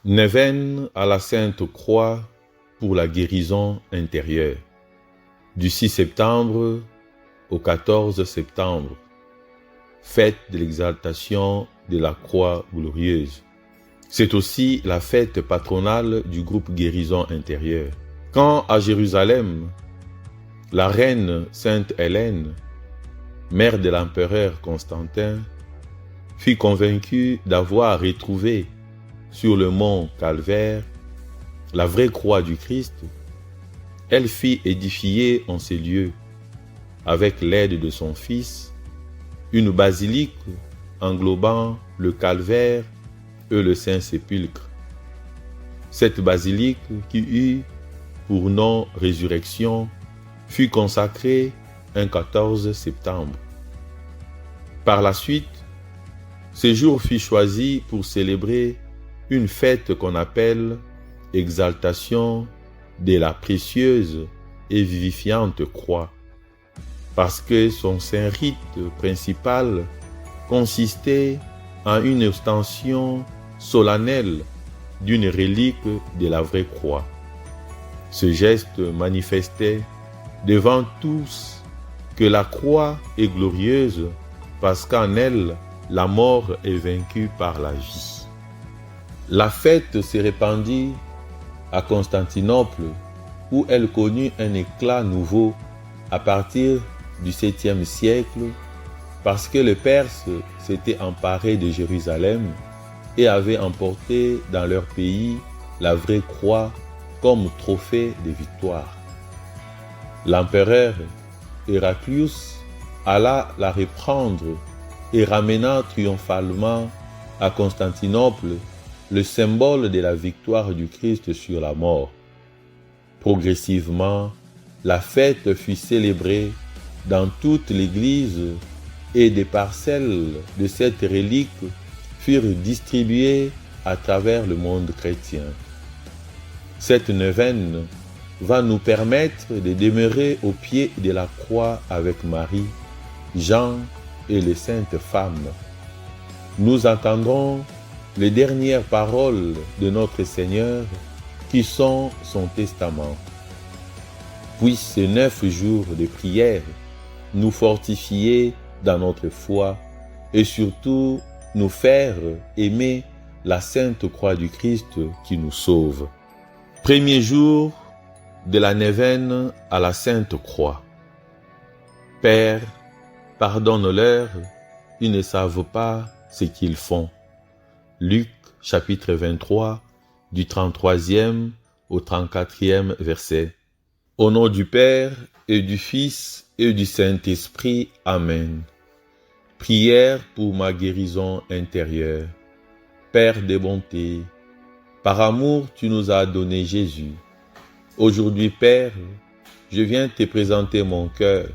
Neuvaine à la Sainte Croix pour la guérison intérieure. Du 6 septembre au 14 septembre. Fête de l'exaltation de la Croix glorieuse. C'est aussi la fête patronale du groupe Guérison intérieure. Quand à Jérusalem, la reine Sainte Hélène, mère de l'empereur Constantin, fut convaincue d'avoir retrouvé sur le mont Calvaire la vraie croix du Christ, elle fit édifier en ces lieux, avec l'aide de son fils, une basilique englobant le Calvaire et le Saint-Sépulcre. Cette basilique, qui eut pour nom Résurrection, fut consacrée un 14 septembre. Par la suite, ce jour fut choisi pour célébrer une fête qu'on appelle Exaltation de la précieuse et vivifiante croix, parce que son saint rite principal consistait en une ostension solennelle d'une relique de la vraie croix. Ce geste manifestait devant tous que la croix est glorieuse parce qu'en elle, la mort est vaincue par la vie. La fête se répandit à Constantinople, où elle connut un éclat nouveau à partir du 7e siècle, parce que les Perses s'étaient emparés de Jérusalem et avaient emporté dans leur pays la vraie croix comme trophée de victoire. L'empereur Héraclius alla la reprendre et ramena triomphalement à Constantinople le symbole de la victoire du Christ sur la mort. Progressivement, la fête fut célébrée dans toute l'Église et des parcelles de cette relique furent distribuées à travers le monde chrétien. Cette neuvaine va nous permettre de demeurer au pied de la croix avec Marie, Jean et les saintes femmes. Nous entendrons les dernières paroles de notre Seigneur qui sont son testament. Puissent ces 9 jours de prière nous fortifier dans notre foi et surtout nous faire aimer la sainte croix du Christ qui nous sauve. Premier jour de la neuvaine à la sainte croix. Père, pardonne-leur, ils ne savent pas ce qu'ils font. Luc chapitre 23, du 33e au 34e verset. Au nom du Père et du Fils et du Saint-Esprit. Amen. Prière pour ma guérison intérieure. Père de bonté, par amour tu nous as donné Jésus. Aujourd'hui, Père, je viens te présenter mon cœur.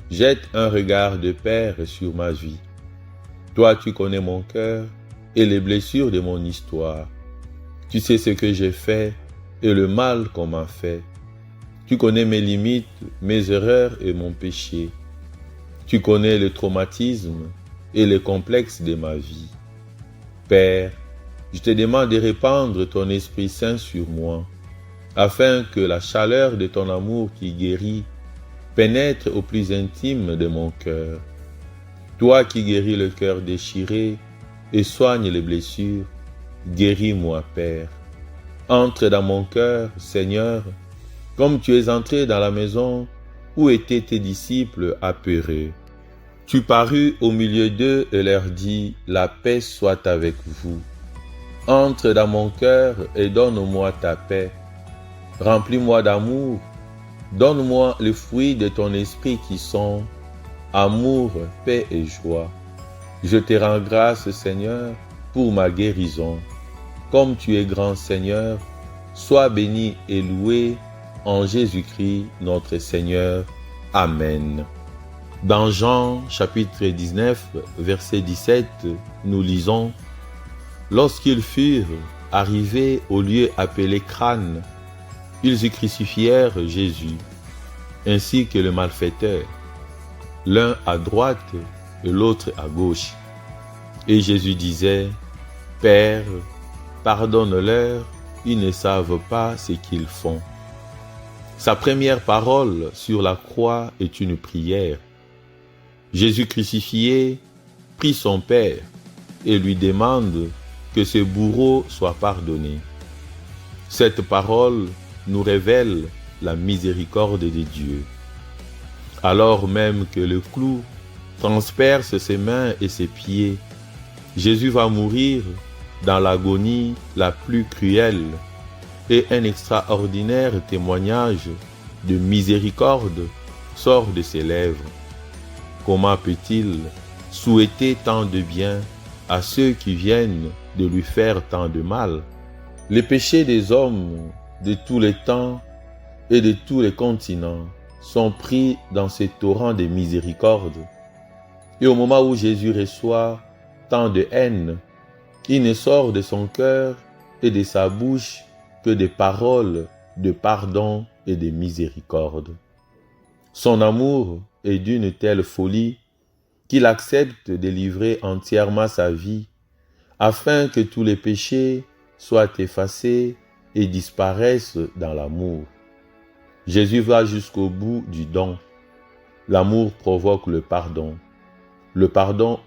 Jette un regard de Père sur ma vie. Toi, tu connais mon cœur et les blessures de mon histoire. Tu sais ce que j'ai fait et le mal qu'on m'a fait. Tu connais mes limites, mes erreurs et mon péché. Tu connais le traumatisme et les complexes de ma vie. Père, je te demande de répandre ton Esprit Saint sur moi, afin que la chaleur de ton amour qui guérit pénètre au plus intime de mon cœur. Toi qui guéris le cœur déchiré et soigne les blessures, guéris-moi, Père. Entre dans mon cœur, Seigneur, comme tu es entré dans la maison où étaient tes disciples apeurés. Tu parus au milieu d'eux et leur dis, la paix soit avec vous. Entre dans mon cœur et donne-moi ta paix. Remplis-moi d'amour. Donne-moi le fruit de ton esprit qui sont amour, paix et joie. Je te rends grâce, Seigneur, pour ma guérison. Comme tu es grand, Seigneur, sois béni et loué en Jésus-Christ, notre Seigneur. Amen. Dans Jean, chapitre 19, verset 17, nous lisons « Lorsqu'ils furent arrivés au lieu appelé Crâne, ils y crucifièrent Jésus, ainsi que le malfaiteur, l'un à droite et l'autre à gauche. Et Jésus disait, Père, pardonne-leur, ils ne savent pas ce qu'ils font. Sa première parole sur la croix est une prière. Jésus crucifié prie son Père et lui demande que ses bourreaux soient pardonnés. Cette parole nous révèle la miséricorde de Dieu. Alors même que le clou transperce ses mains et ses pieds, Jésus va mourir dans l'agonie la plus cruelle et un extraordinaire témoignage de miséricorde sort de ses lèvres. Comment peut-il souhaiter tant de bien à ceux qui viennent de lui faire tant de mal? Les péchés des hommes de tous les temps et de tous les continents sont pris dans ces torrents de miséricorde. Et au moment où Jésus reçoit tant de haine, il ne sort de son cœur et de sa bouche que des paroles de pardon et de miséricorde. Son amour est d'une telle folie qu'il accepte de livrer entièrement sa vie afin que tous les péchés soient effacés et disparaissent dans l'amour. Jésus va jusqu'au bout du don. L'amour provoque le pardon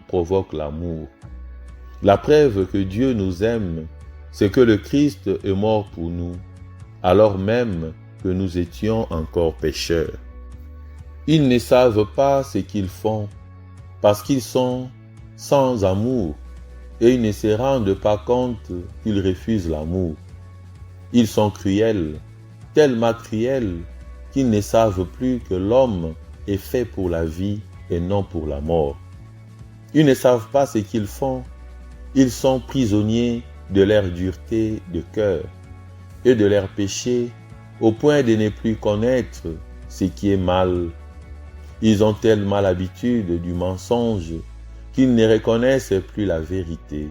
provoque l'amour. La preuve que Dieu nous aime, c'est que le Christ est mort pour nous, alors même que nous étions encore pécheurs. Ils ne savent pas ce qu'ils font, parce qu'ils sont sans amour, et ils ne se rendent pas compte qu'ils refusent l'amour. Ils sont cruels, tellement cruels qu'ils ne savent plus que l'homme est fait pour la vie et non pour la mort. Ils ne savent pas ce qu'ils font, ils sont prisonniers de leur dureté de cœur et de leur péché au point de ne plus connaître ce qui est mal. Ils ont tellement l'habitude du mensonge qu'ils ne reconnaissent plus la vérité.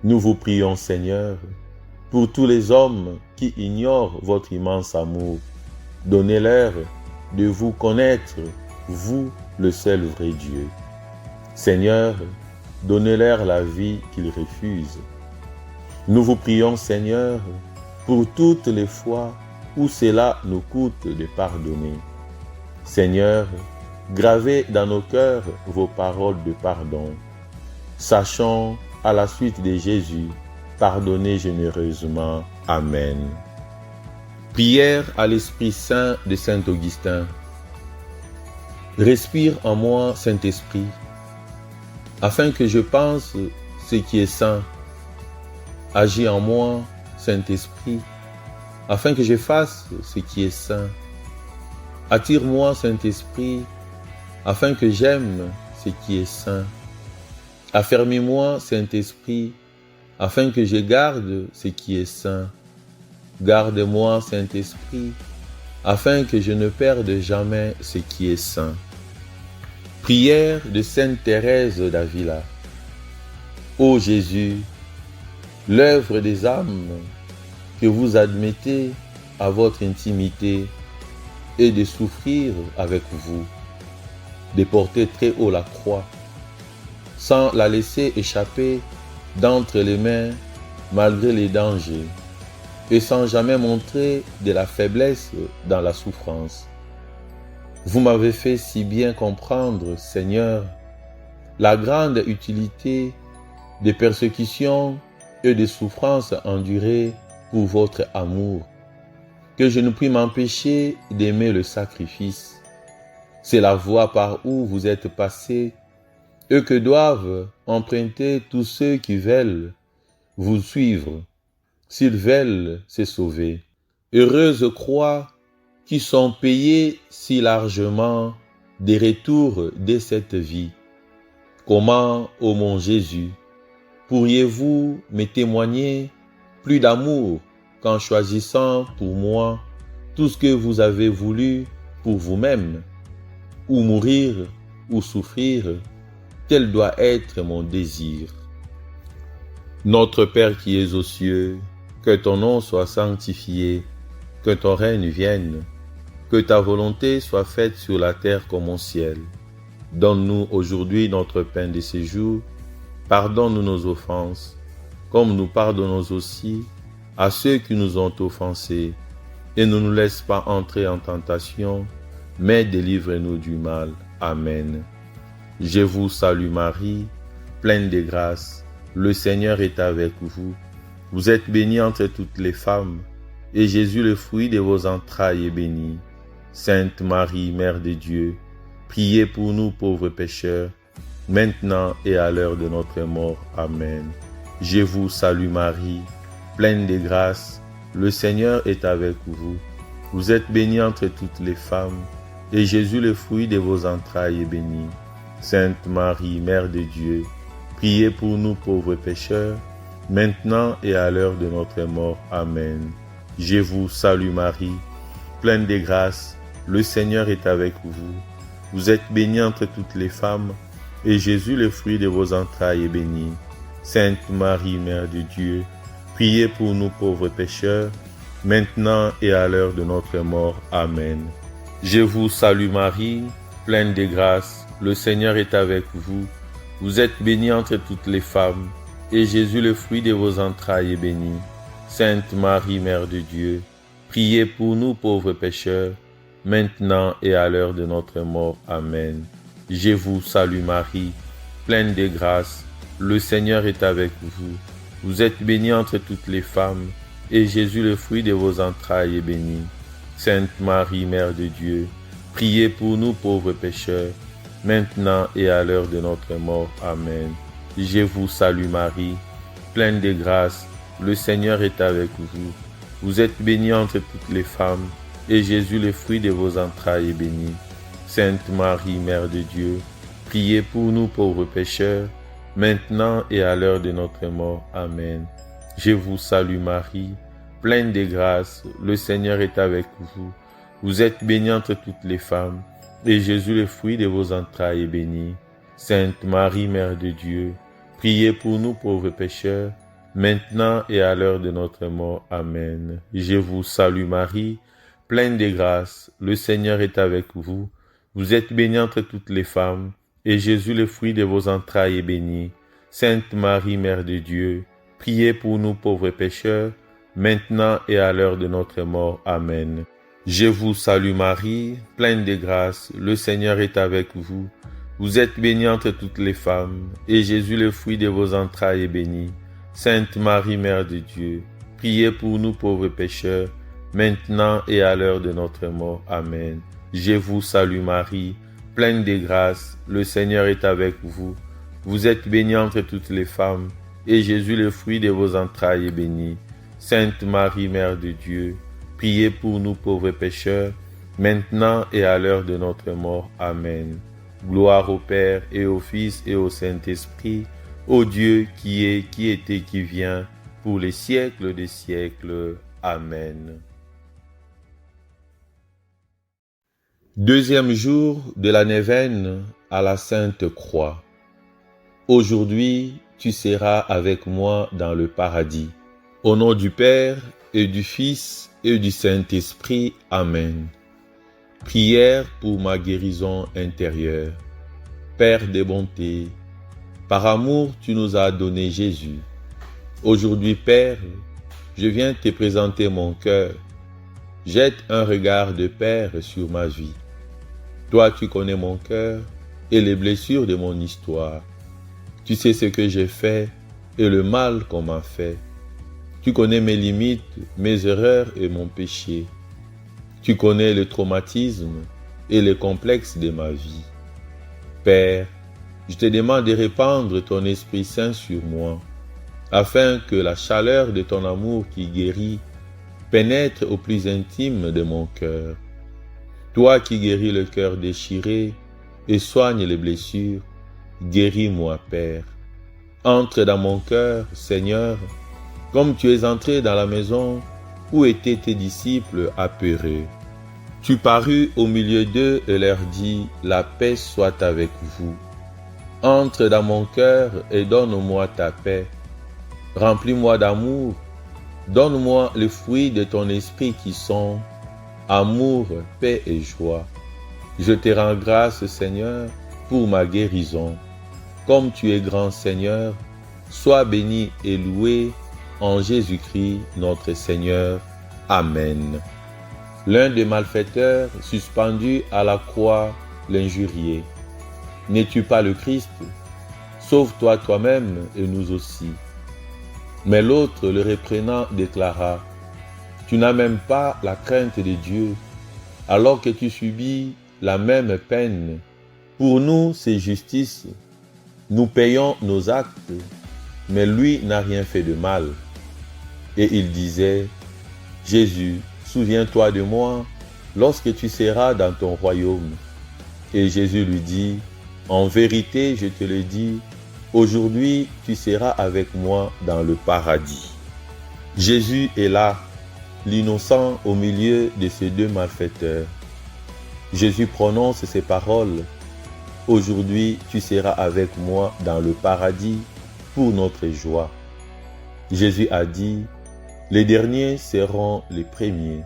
Nous vous prions, Seigneur, pour tous les hommes qui ignorent votre immense amour. Donnez-leur de vous connaître, vous, le seul vrai Dieu. Seigneur, donnez-leur la vie qu'ils refusent. Nous vous prions, Seigneur, pour toutes les fois où cela nous coûte de pardonner. Seigneur, gravez dans nos cœurs vos paroles de pardon. Sachons, à la suite de Jésus, pardonner généreusement. Amen. Prière à l'Esprit Saint de Saint Augustin. Respire en moi, Saint-Esprit, afin que je pense ce qui est saint. Agis en moi, Saint-Esprit, afin que je fasse ce qui est saint. Attire-moi, Saint-Esprit, afin que j'aime ce qui est saint. Affermis-moi, Saint-Esprit, afin que je garde ce qui est saint. Garde-moi, Saint-Esprit, afin que je ne perde jamais ce qui est saint. Prière de Sainte Thérèse d'Avila. Ô Jésus, l'œuvre des âmes que vous admettez à votre intimité est de souffrir avec vous, de porter très haut la croix, sans la laisser échapper d'entre les mains malgré les dangers, et sans jamais montrer de la faiblesse dans la souffrance. Vous m'avez fait si bien comprendre, Seigneur, la grande utilité des persécutions et des souffrances endurées pour votre amour, que je ne puis m'empêcher d'aimer le sacrifice. C'est la voie par où vous êtes passés et que doivent emprunter tous ceux qui veulent vous suivre, s'ils veulent se sauver. Heureuses croix qui sont payées si largement des retours de cette vie. Comment, ô mon Jésus, pourriez-vous me témoigner plus d'amour qu'en choisissant pour moi tout ce que vous avez voulu pour vous-même, ou mourir, ou souffrir, tel doit être mon désir. Notre Père qui es aux cieux, que ton nom soit sanctifié, que ton règne vienne, que ta volonté soit faite sur la terre comme au ciel. Donne-nous aujourd'hui notre pain de ce jour, pardonne-nous nos offenses, comme nous pardonnons aussi à ceux qui nous ont offensés. Et ne nous laisse pas entrer en tentation, mais délivre-nous du mal. Amen. Je vous salue Marie, pleine de grâce. Le Seigneur est avec vous. Vous êtes bénie entre toutes les femmes, et Jésus, le fruit de vos entrailles, est béni. Sainte Marie, Mère de Dieu, priez pour nous pauvres pécheurs, maintenant et à l'heure de notre mort. Amen. Je vous salue Marie, pleine de grâce. Le Seigneur est avec vous. Vous êtes bénie entre toutes les femmes, et Jésus, le fruit de vos entrailles, est béni. Sainte Marie, Mère de Dieu, priez pour nous pauvres pécheurs, maintenant et à l'heure de notre mort. Amen. Je vous salue Marie, pleine de grâce, le Seigneur est avec vous. Vous êtes bénie entre toutes les femmes, et Jésus, le fruit de vos entrailles, est béni. Sainte Marie, Mère de Dieu, priez pour nous pauvres pécheurs, maintenant et à l'heure de notre mort. Amen. Je vous salue Marie, pleine de grâce, le Seigneur est avec vous. Vous êtes bénie entre toutes les femmes, et Jésus, le fruit de vos entrailles, est béni. Sainte Marie, Mère de Dieu, priez pour nous pauvres pécheurs, maintenant et à l'heure de notre mort. Amen. Je vous salue Marie, pleine de grâce, le Seigneur est avec vous. Vous êtes bénie entre toutes les femmes, et Jésus, le fruit de vos entrailles, est béni. Sainte Marie, Mère de Dieu, priez pour nous pauvres pécheurs, maintenant et à l'heure de notre mort. Amen. Je vous salue Marie, pleine de grâce, le Seigneur est avec vous. Vous êtes bénie entre toutes les femmes, et Jésus, le fruit de vos entrailles, est béni. Sainte Marie, Mère de Dieu, priez pour nous pauvres pécheurs, maintenant et à l'heure de notre mort. Amen. Je vous salue Marie, pleine de grâce, le Seigneur est avec vous. Vous êtes bénie entre toutes les femmes, et Jésus, le fruit de vos entrailles, est béni. Sainte Marie, Mère de Dieu, priez pour nous pauvres pécheurs, maintenant et à l'heure de notre mort. Amen. Je vous salue Marie, pleine de grâce, le Seigneur est avec vous. Vous êtes bénie entre toutes les femmes, et Jésus, le fruit de vos entrailles, est béni. Sainte Marie, Mère de Dieu, priez pour nous pauvres pécheurs, maintenant et à l'heure de notre mort. Amen. Je vous salue Marie, pleine de grâce, le Seigneur est avec vous. Vous êtes bénie entre toutes les femmes, et Jésus, le fruit de vos entrailles, est béni. Sainte Marie, Mère de Dieu, priez pour nous pauvres pécheurs, maintenant et à l'heure de notre mort. Amen. Je vous salue Marie, pleine de grâce, le Seigneur est avec vous. Vous êtes bénie entre toutes les femmes, et Jésus, le fruit de vos entrailles, est béni. Sainte Marie, Mère de Dieu, priez pour nous pauvres pécheurs, maintenant et à l'heure de notre mort. Amen. Gloire au Père et au Fils et au Saint-Esprit, ô Dieu qui est, qui était, qui vient, pour les siècles des siècles. Amen. Deuxième jour de la neuvaine à la Sainte Croix. Aujourd'hui, tu seras avec moi dans le paradis. Au nom du Père et du Fils et du Saint-Esprit. Amen. Prière pour ma guérison intérieure. Père de bonté, par amour, tu nous as donné Jésus. Aujourd'hui, Père, je viens te présenter mon cœur. Jette un regard de Père sur ma vie. Toi, tu connais mon cœur et les blessures de mon histoire. Tu sais ce que j'ai fait et le mal qu'on m'a fait. Tu connais mes limites, mes erreurs et mon péché. Tu connais le traumatisme et les complexes de ma vie. Père, je te demande de répandre ton Esprit Saint sur moi, afin que la chaleur de ton amour qui guérit pénètre au plus intime de mon cœur. Toi qui guéris le cœur déchiré et soignes les blessures, guéris-moi, Père. Entre dans mon cœur, Seigneur, comme tu es entré dans la maison où étaient tes disciples apeurés. Tu parus au milieu d'eux et leur dis, la paix soit avec vous. Entre dans mon cœur et donne-moi ta paix. Remplis-moi d'amour. Donne-moi les fruits de ton esprit qui sont amour, paix et joie. Je te rends grâce, Seigneur, pour ma guérison. Comme tu es grand, Seigneur, Sois béni et loué en Jésus-Christ notre Seigneur. Amen. L'un des malfaiteurs suspendu à la croix l'injuriait. N'es-tu pas le Christ? Sauve-toi toi-même et nous aussi. Mais l'autre, le reprenant, déclara: Tu n'as même pas la crainte de Dieu, alors que tu subis la même peine. Pour nous, c'est justice. Nous payons nos actes, mais lui n'a rien fait de mal. Et il disait: Jésus, souviens-toi de moi lorsque tu seras dans ton royaume. Et Jésus lui dit: En vérité, je te le dis, aujourd'hui tu seras avec moi dans le paradis. Jésus est là, l'innocent au milieu de ces deux malfaiteurs. Jésus prononce ces paroles: Aujourd'hui tu seras avec moi dans le paradis pour notre joie. Jésus a dit: Les derniers seront les premiers.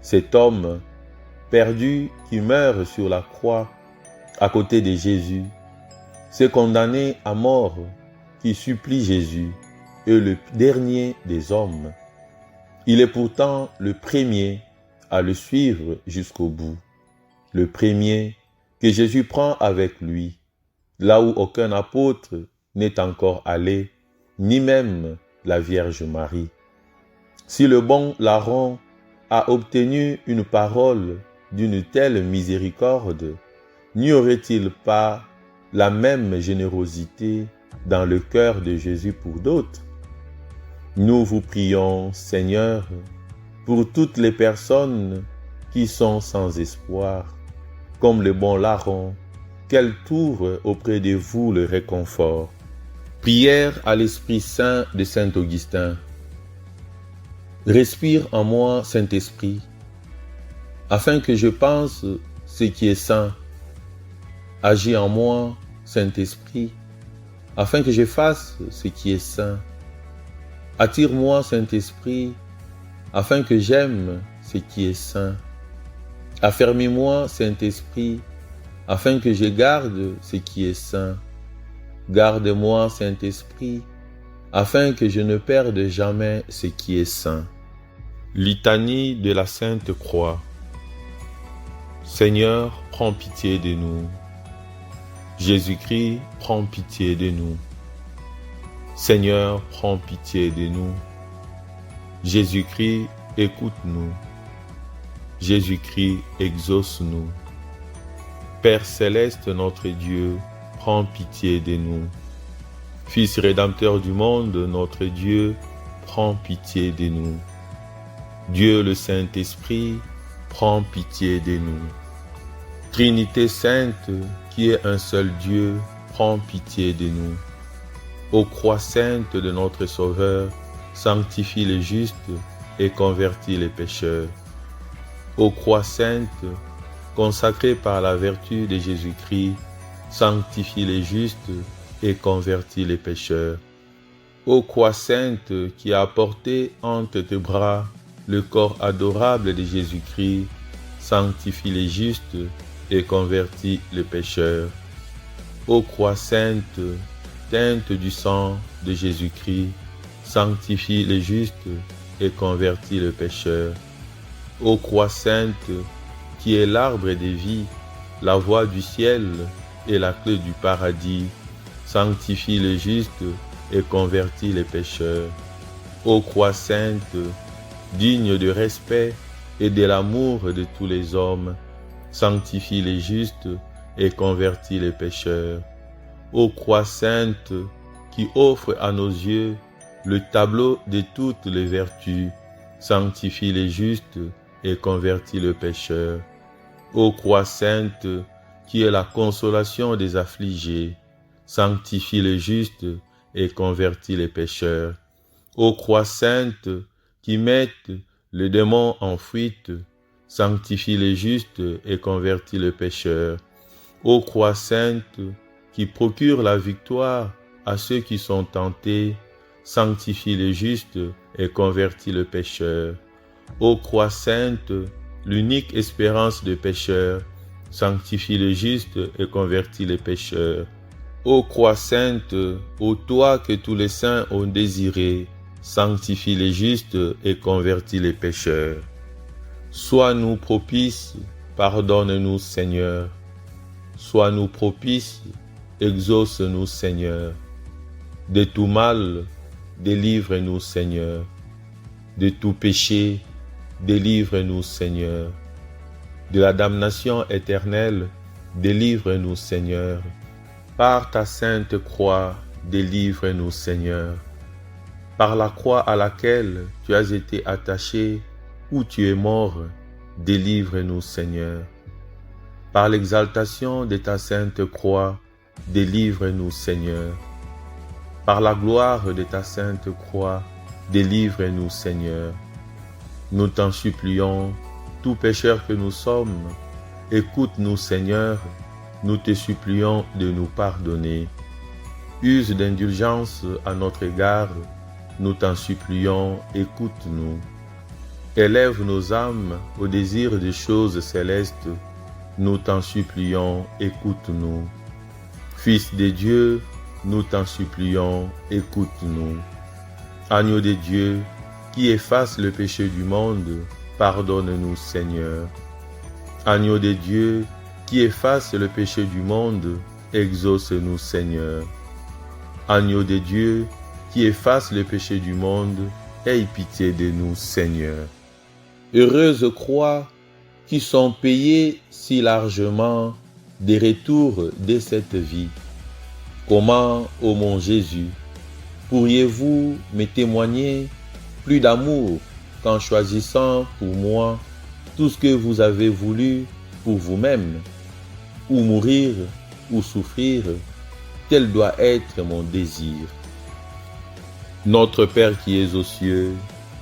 Cet homme perdu qui meurt sur la croix à côté de Jésus, ce condamné à mort qui supplie Jésus, est le dernier des hommes. Il est pourtant le premier à le suivre jusqu'au bout, le premier que Jésus prend avec lui, là où aucun apôtre n'est encore allé, ni même la Vierge Marie. Si le bon larron a obtenu une parole d'une telle miséricorde, n'y aurait-il pas la même générosité dans le cœur de Jésus pour d'autres? Nous vous prions, Seigneur, pour toutes les personnes qui sont sans espoir, comme le bon larron, qu'elles trouvent auprès de vous le réconfort. Prière à l'Esprit Saint de Saint Augustin. Respire en moi, Saint-Esprit, afin que je pense ce qui est saint. Agis en moi, Saint-Esprit, afin que je fasse ce qui est saint. Attire-moi, Saint-Esprit, afin que j'aime ce qui est saint. Affermis-moi, Saint-Esprit, afin que je garde ce qui est saint. Garde-moi, Saint-Esprit, afin que je ne perde jamais ce qui est saint. Litanie de la Sainte Croix. Seigneur, prends pitié de nous. Jésus-Christ, prends pitié de nous. Seigneur, prends pitié de nous. Jésus-Christ, écoute-nous. Jésus-Christ, exauce-nous. Père céleste, notre Dieu, prends pitié de nous. Fils rédempteur du monde, notre Dieu, prends pitié de nous. Dieu le Saint-Esprit, prends pitié de nous. Trinité sainte, qui est un seul Dieu, prends pitié de nous. Ô croix sainte de notre Sauveur, sanctifie les justes et convertis les pécheurs. Ô croix sainte, consacrée par la vertu de Jésus-Christ, sanctifie les justes et convertis les pécheurs. Ô croix sainte qui a porté entre tes bras le corps adorable de Jésus-Christ, sanctifie les justes et convertis les pécheurs. Ô croix sainte, teinte du sang de Jésus-Christ, sanctifie les justes et convertis les pécheurs. Ô croix sainte, qui est l'arbre de vie, la voie du ciel et la clé du paradis, sanctifie les justes et convertis les pécheurs. Ô croix sainte, digne de respect et de l'amour de tous les hommes, sanctifie les justes et convertis les pécheurs. Ô croix sainte, qui offre à nos yeux le tableau de toutes les vertus, sanctifie les justes et convertis le pécheur. Ô croix sainte, qui est la consolation des affligés, sanctifie les justes et convertis les pécheurs. Ô croix sainte, qui mette le démon en fuite, sanctifie les justes et convertis le pécheur. Ô croix sainte, qui procure la victoire à ceux qui sont tentés, sanctifie les justes et convertis le pécheur. Ô croix sainte, l'unique espérance des pécheurs, sanctifie les justes et convertis les pécheurs. Ô croix sainte, ô toi que tous les saints ont désiré, sanctifie les justes et convertis les pécheurs. Sois-nous propice, pardonne-nous Seigneur. Sois-nous propice, exauce-nous Seigneur. De tout mal, délivre-nous Seigneur. De tout péché, délivre-nous Seigneur. De la damnation éternelle, délivre-nous Seigneur. Par ta sainte croix, délivre-nous Seigneur. Par la croix à laquelle tu as été attaché, où tu es mort, délivre-nous Seigneur. Par l'exaltation de ta sainte croix, délivre-nous Seigneur. Par la gloire de ta sainte croix, délivre-nous Seigneur. Nous t'en supplions, tout pécheur que nous sommes, écoute-nous Seigneur, nous te supplions de nous pardonner. Use d'indulgence à notre égard, nous t'en supplions, écoute-nous. Élève nos âmes au désir des choses célestes, nous t'en supplions, écoute-nous. Fils de Dieu, nous t'en supplions, écoute-nous. Agneau de Dieu, qui efface le péché du monde, pardonne-nous Seigneur. Agneau de Dieu, qui efface le péché du monde, exauce-nous Seigneur. Agneau de Dieu, qui efface le péché du monde, aie pitié de nous Seigneur. Heureuses croix qui sont payées si largement des retours de cette vie. Comment, ô mon Jésus, pourriez-vous me témoigner plus d'amour qu'en choisissant pour moi tout ce que vous avez voulu pour vous-même, ou mourir, ou souffrir, tel doit être mon désir. Notre Père qui es aux cieux,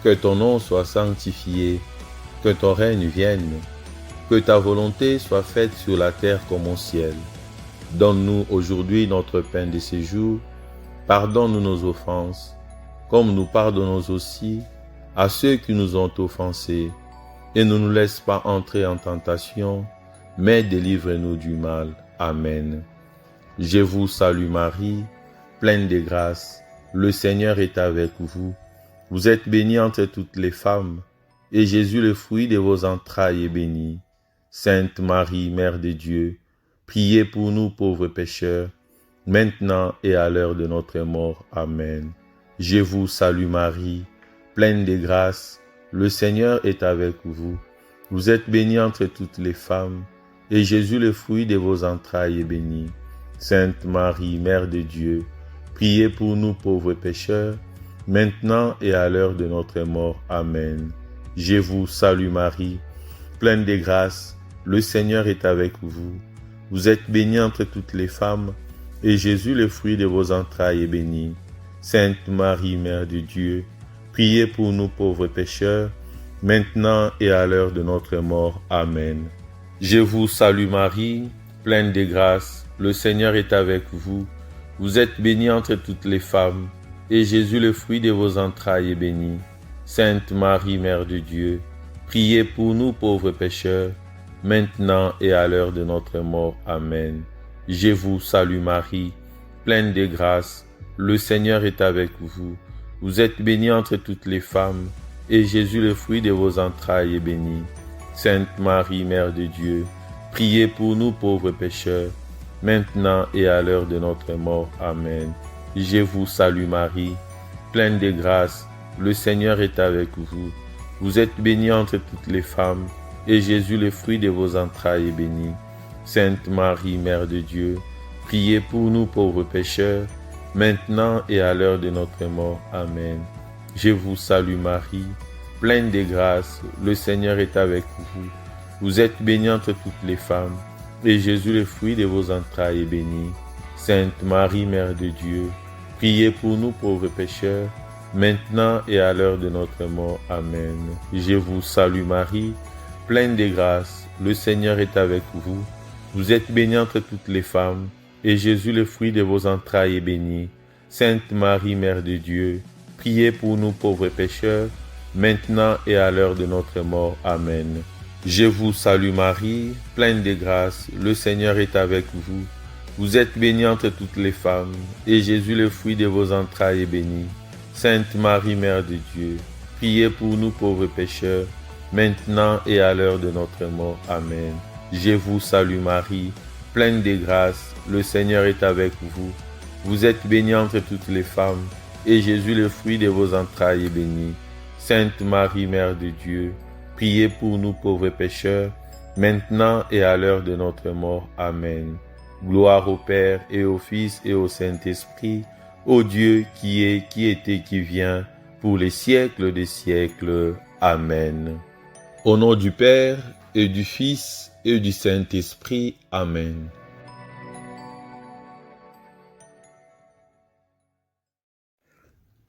que ton nom soit sanctifié, que ton règne vienne, que ta volonté soit faite sur la terre comme au ciel. Donne-nous aujourd'hui notre pain de ce jour, pardonne-nous nos offenses, comme nous pardonnons aussi à ceux qui nous ont offensés, et ne nous laisse pas entrer en tentation, mais délivre-nous du mal. Amen. Je vous salue Marie, pleine de grâce, le Seigneur est avec vous. Vous êtes bénie entre toutes les femmes, et Jésus, le fruit de vos entrailles, est béni. Sainte Marie, Mère de Dieu, priez pour nous pauvres pécheurs, maintenant et à l'heure de notre mort. Amen. Je vous salue Marie, pleine de grâce, le Seigneur est avec vous. Vous êtes bénie entre toutes les femmes, et Jésus, le fruit de vos entrailles, est béni. Sainte Marie, Mère de Dieu, priez pour nous pauvres pécheurs, maintenant et à l'heure de notre mort. Amen. Je vous salue Marie, pleine de grâce, le Seigneur est avec vous. Vous êtes bénie entre toutes les femmes, et Jésus, le fruit de vos entrailles, est béni. Sainte Marie, Mère de Dieu, priez pour nous pauvres pécheurs, maintenant et à l'heure de notre mort. Amen. Je vous salue Marie, pleine de grâce, le Seigneur est avec vous. Vous êtes bénie entre toutes les femmes, et Jésus, le fruit de vos entrailles, est béni. Sainte Marie, Mère de Dieu, priez pour nous pauvres pécheurs, maintenant et à l'heure de notre mort. Amen. Je vous salue Marie, pleine de grâce, le Seigneur est avec vous. Vous êtes bénie entre toutes les femmes, et Jésus, le fruit de vos entrailles, est béni. Sainte Marie, Mère de Dieu, priez pour nous pauvres pécheurs, maintenant et à l'heure de notre mort. Amen. Je vous salue Marie, pleine de grâce, le Seigneur est avec vous. Vous êtes bénie entre toutes les femmes, et Jésus, le fruit de vos entrailles, est béni. Sainte Marie, Mère de Dieu, priez pour nous pauvres pécheurs, maintenant et à l'heure de notre mort. Amen. Je vous salue Marie, pleine de grâce, le Seigneur est avec vous. Vous êtes bénie entre toutes les femmes, et Jésus, le fruit de vos entrailles, est béni. Sainte Marie, Mère de Dieu, priez pour nous pauvres pécheurs, maintenant et à l'heure de notre mort. Amen. Je vous salue Marie, pleine de grâce, le Seigneur est avec vous. Vous êtes bénie entre toutes les femmes, et Jésus, le fruit de vos entrailles, est béni. Sainte Marie, Mère de Dieu, priez pour nous pauvres pécheurs, maintenant et à l'heure de notre mort. Amen. Je vous salue Marie, pleine de grâce, le Seigneur est avec vous. Vous êtes bénie entre toutes les femmes, et Jésus, le fruit de vos entrailles, est béni. Sainte Marie, Mère de Dieu, priez pour nous pauvres pécheurs, maintenant et à l'heure de notre mort. Amen. Je vous salue Marie, pleine de grâce, le Seigneur est avec vous. Vous êtes bénie entre toutes les femmes, et Jésus, le fruit de vos entrailles, est béni. Sainte Marie, Mère de Dieu, priez pour nous pauvres pécheurs, maintenant et à l'heure de notre mort. Amen. Gloire au Père et au Fils et au Saint-Esprit, au Dieu qui est, qui était, qui vient, pour les siècles des siècles. Amen. Au nom du Père et du Fils et du Saint-Esprit. Amen.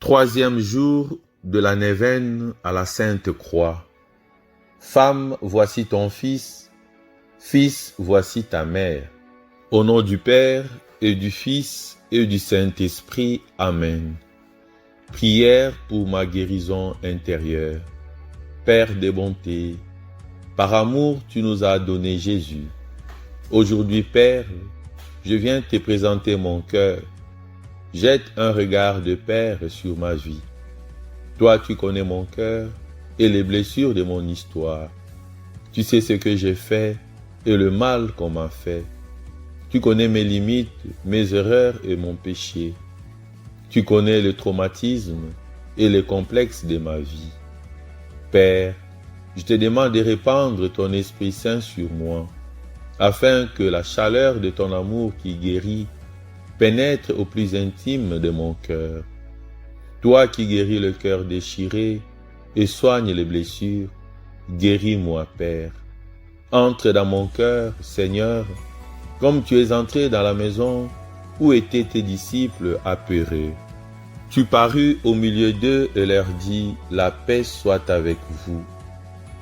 Troisième jour de la neuvaine à la Sainte Croix. Femme, voici ton fils. Fils, voici ta mère. Au nom du Père et du Fils et du Saint-Esprit. Amen. Prière pour ma guérison intérieure. Père des bontés, par amour tu nous as donné Jésus. Aujourd'hui, Père, je viens te présenter mon cœur. Jette un regard de Père sur ma vie. Toi, tu connais mon cœur et les blessures de mon histoire. Tu sais ce que j'ai fait et le mal qu'on m'a fait. Tu connais mes limites, mes erreurs et mon péché. Tu connais le traumatisme et les complexes de ma vie. Père, je te demande de répandre ton Esprit Saint sur moi, afin que la chaleur de ton amour qui guérit pénètre au plus intime de mon cœur. Toi qui guéris le cœur déchiré et soignes les blessures, guéris-moi, Père. Entre dans mon cœur, Seigneur, comme tu es entré dans la maison où étaient tes disciples apeurés. Tu parus au milieu d'eux et leur dis, la paix soit avec vous.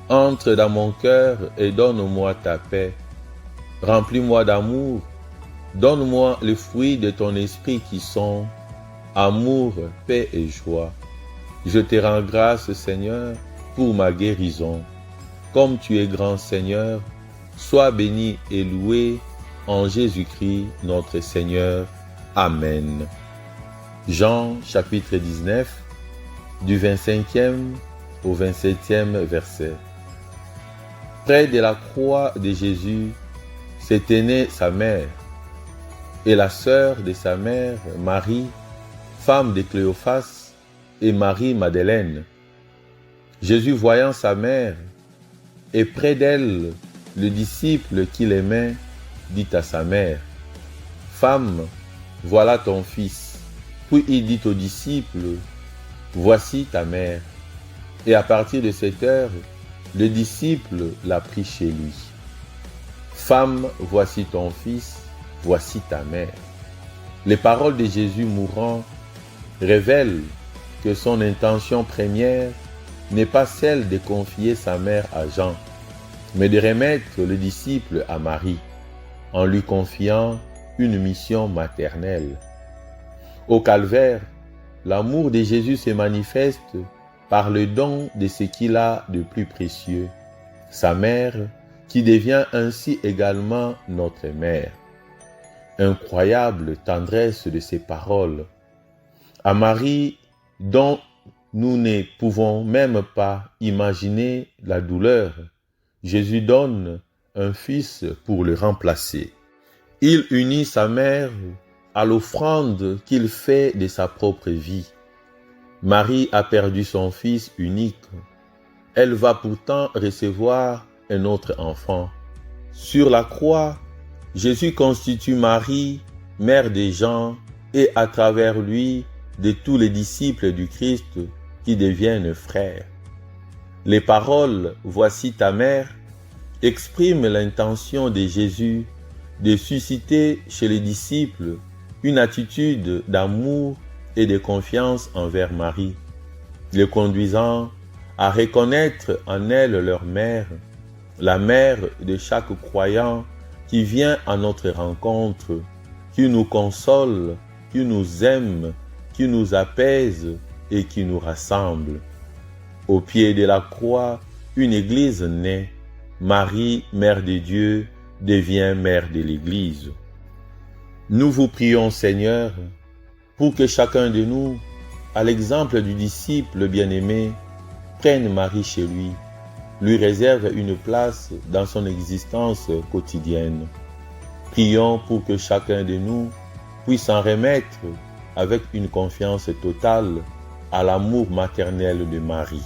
Entre dans mon cœur et donne-moi ta paix. Remplis-moi d'amour. Donne-moi les fruits de ton esprit qui sont amour, paix et joie. Je te rends grâce, Seigneur, pour ma guérison. Comme tu es grand, Seigneur, sois béni et loué en Jésus-Christ, notre Seigneur. Amen. Jean, chapitre 19, du 25e au 27e verset. Près de la croix de Jésus, se tenait sa mère et la sœur de sa mère, Marie, femme de Cléophas, et Marie-Madeleine. Jésus, voyant sa mère, et près d'elle, le disciple qu'il aimait, dit à sa mère, « Femme, voilà ton fils. » Puis il dit aux disciples, « Voici ta mère. » Et à partir de cette heure, le disciple l'a pris chez lui. « Femme, voici ton fils, voici ta mère. » Les paroles de Jésus mourant révèlent que son intention première n'est pas celle de confier sa mère à Jean, mais de remettre le disciple à Marie, en lui confiant une mission maternelle. Au calvaire, l'amour de Jésus se manifeste par le don de ce qu'il a de plus précieux, sa mère, qui devient ainsi également notre mère. Incroyable tendresse de ces paroles. À Marie, dont nous ne pouvons même pas imaginer la douleur, Jésus donne un fils pour le remplacer. Il unit sa mère à l'offrande qu'il fait de sa propre vie. Marie a perdu son fils unique. Elle va pourtant recevoir un autre enfant. Sur la croix, Jésus constitue Marie, mère des gens, et à travers lui, de tous les disciples du Christ qui deviennent frères. Les paroles « Voici ta mère » expriment l'intention de Jésus de susciter chez les disciples une attitude d'amour et de confiance envers Marie, les conduisant à reconnaître en elle leur mère, la mère de chaque croyant qui vient à notre rencontre, qui nous console, qui nous aime, qui nous apaise et qui nous rassemble. Au pied de la croix, une église naît. Marie, Mère de Dieu, devient Mère de l'Église. Nous vous prions, Seigneur, pour que chacun de nous, à l'exemple du disciple bien-aimé, prenne Marie chez lui réserve une place dans son existence quotidienne. Prions pour que chacun de nous puisse en remettre avec une confiance totale à l'amour maternel de Marie.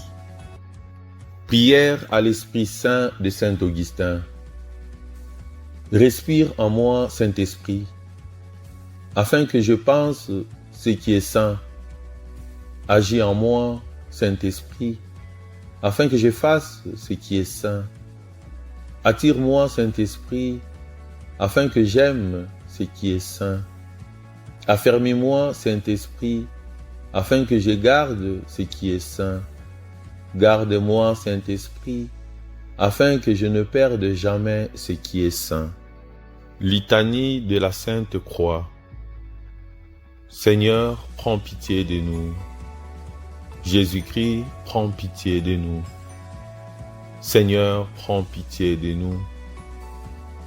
Prière à l'Esprit Saint de Saint Augustin. Respire en moi, Saint-Esprit, afin que je pense ce qui est saint. Agis en moi, Saint-Esprit, afin que je fasse ce qui est saint. Attire-moi, Saint-Esprit, afin que j'aime ce qui est saint. Affermis-moi, Saint-Esprit, afin que je garde ce qui est saint. Garde-moi, Saint-Esprit, afin que je ne perde jamais ce qui est saint. Litanie de la Sainte Croix. Seigneur, prends pitié de nous. Jésus-Christ, prends pitié de nous. Seigneur, prends pitié de nous.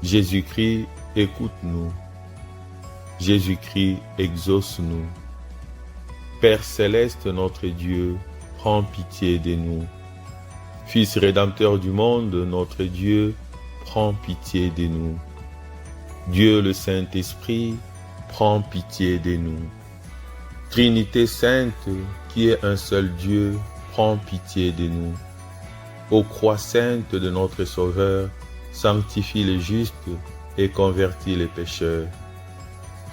Jésus-Christ, écoute-nous. Jésus-Christ, exauce-nous. Père céleste, notre Dieu, prends pitié de nous. Fils rédempteur du monde, notre Dieu, prends pitié de nous. Dieu le Saint-Esprit, prends pitié de nous. Trinité sainte, qui est un seul Dieu, prends pitié de nous. Ô croix sainte de notre Sauveur, sanctifie les justes et convertis les pécheurs.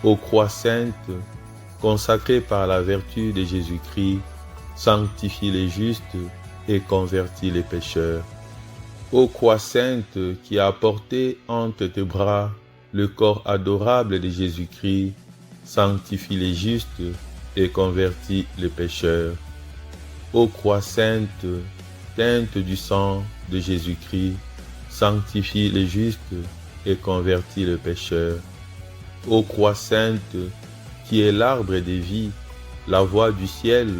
Ô croix sainte, consacrée par la vertu de Jésus-Christ, sanctifie les justes et convertis les pécheurs. Ô croix sainte qui a porté entre tes bras le corps adorable de Jésus-Christ, sanctifie les justes et convertis les pécheurs. Ô croix sainte, teinte du sang de Jésus-Christ, sanctifie les justes et convertis les pécheurs. Ô croix sainte, qui est l'arbre des vies, la voie du ciel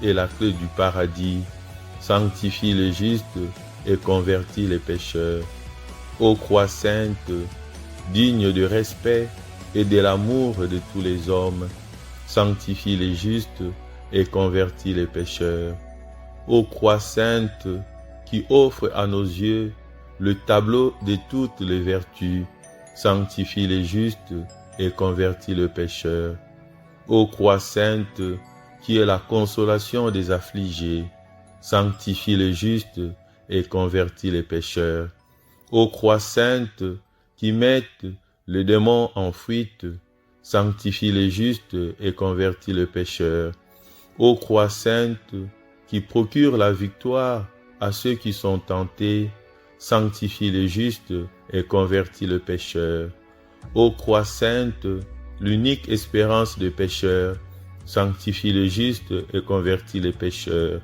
et la clé du paradis, sanctifie les justes et convertis les pécheurs. Ô croix sainte, digne de respect et de l'amour de tous les hommes, sanctifie les justes et convertis les pécheurs. Ô croix sainte, qui offre à nos yeux le tableau de toutes les vertus, sanctifie les justes et convertis le pécheur. Ô croix sainte, qui est la consolation des affligés, sanctifie les justes et convertis les pécheurs. Ô croix sainte, qui mette les démons en fuite, sanctifie les justes et convertis le pécheur. Ô croix sainte, qui procure la victoire à ceux qui sont tentés, sanctifie les justes et convertis le pécheur. Ô croix sainte, l'unique espérance des pécheurs, sanctifie les justes et convertis les pécheurs.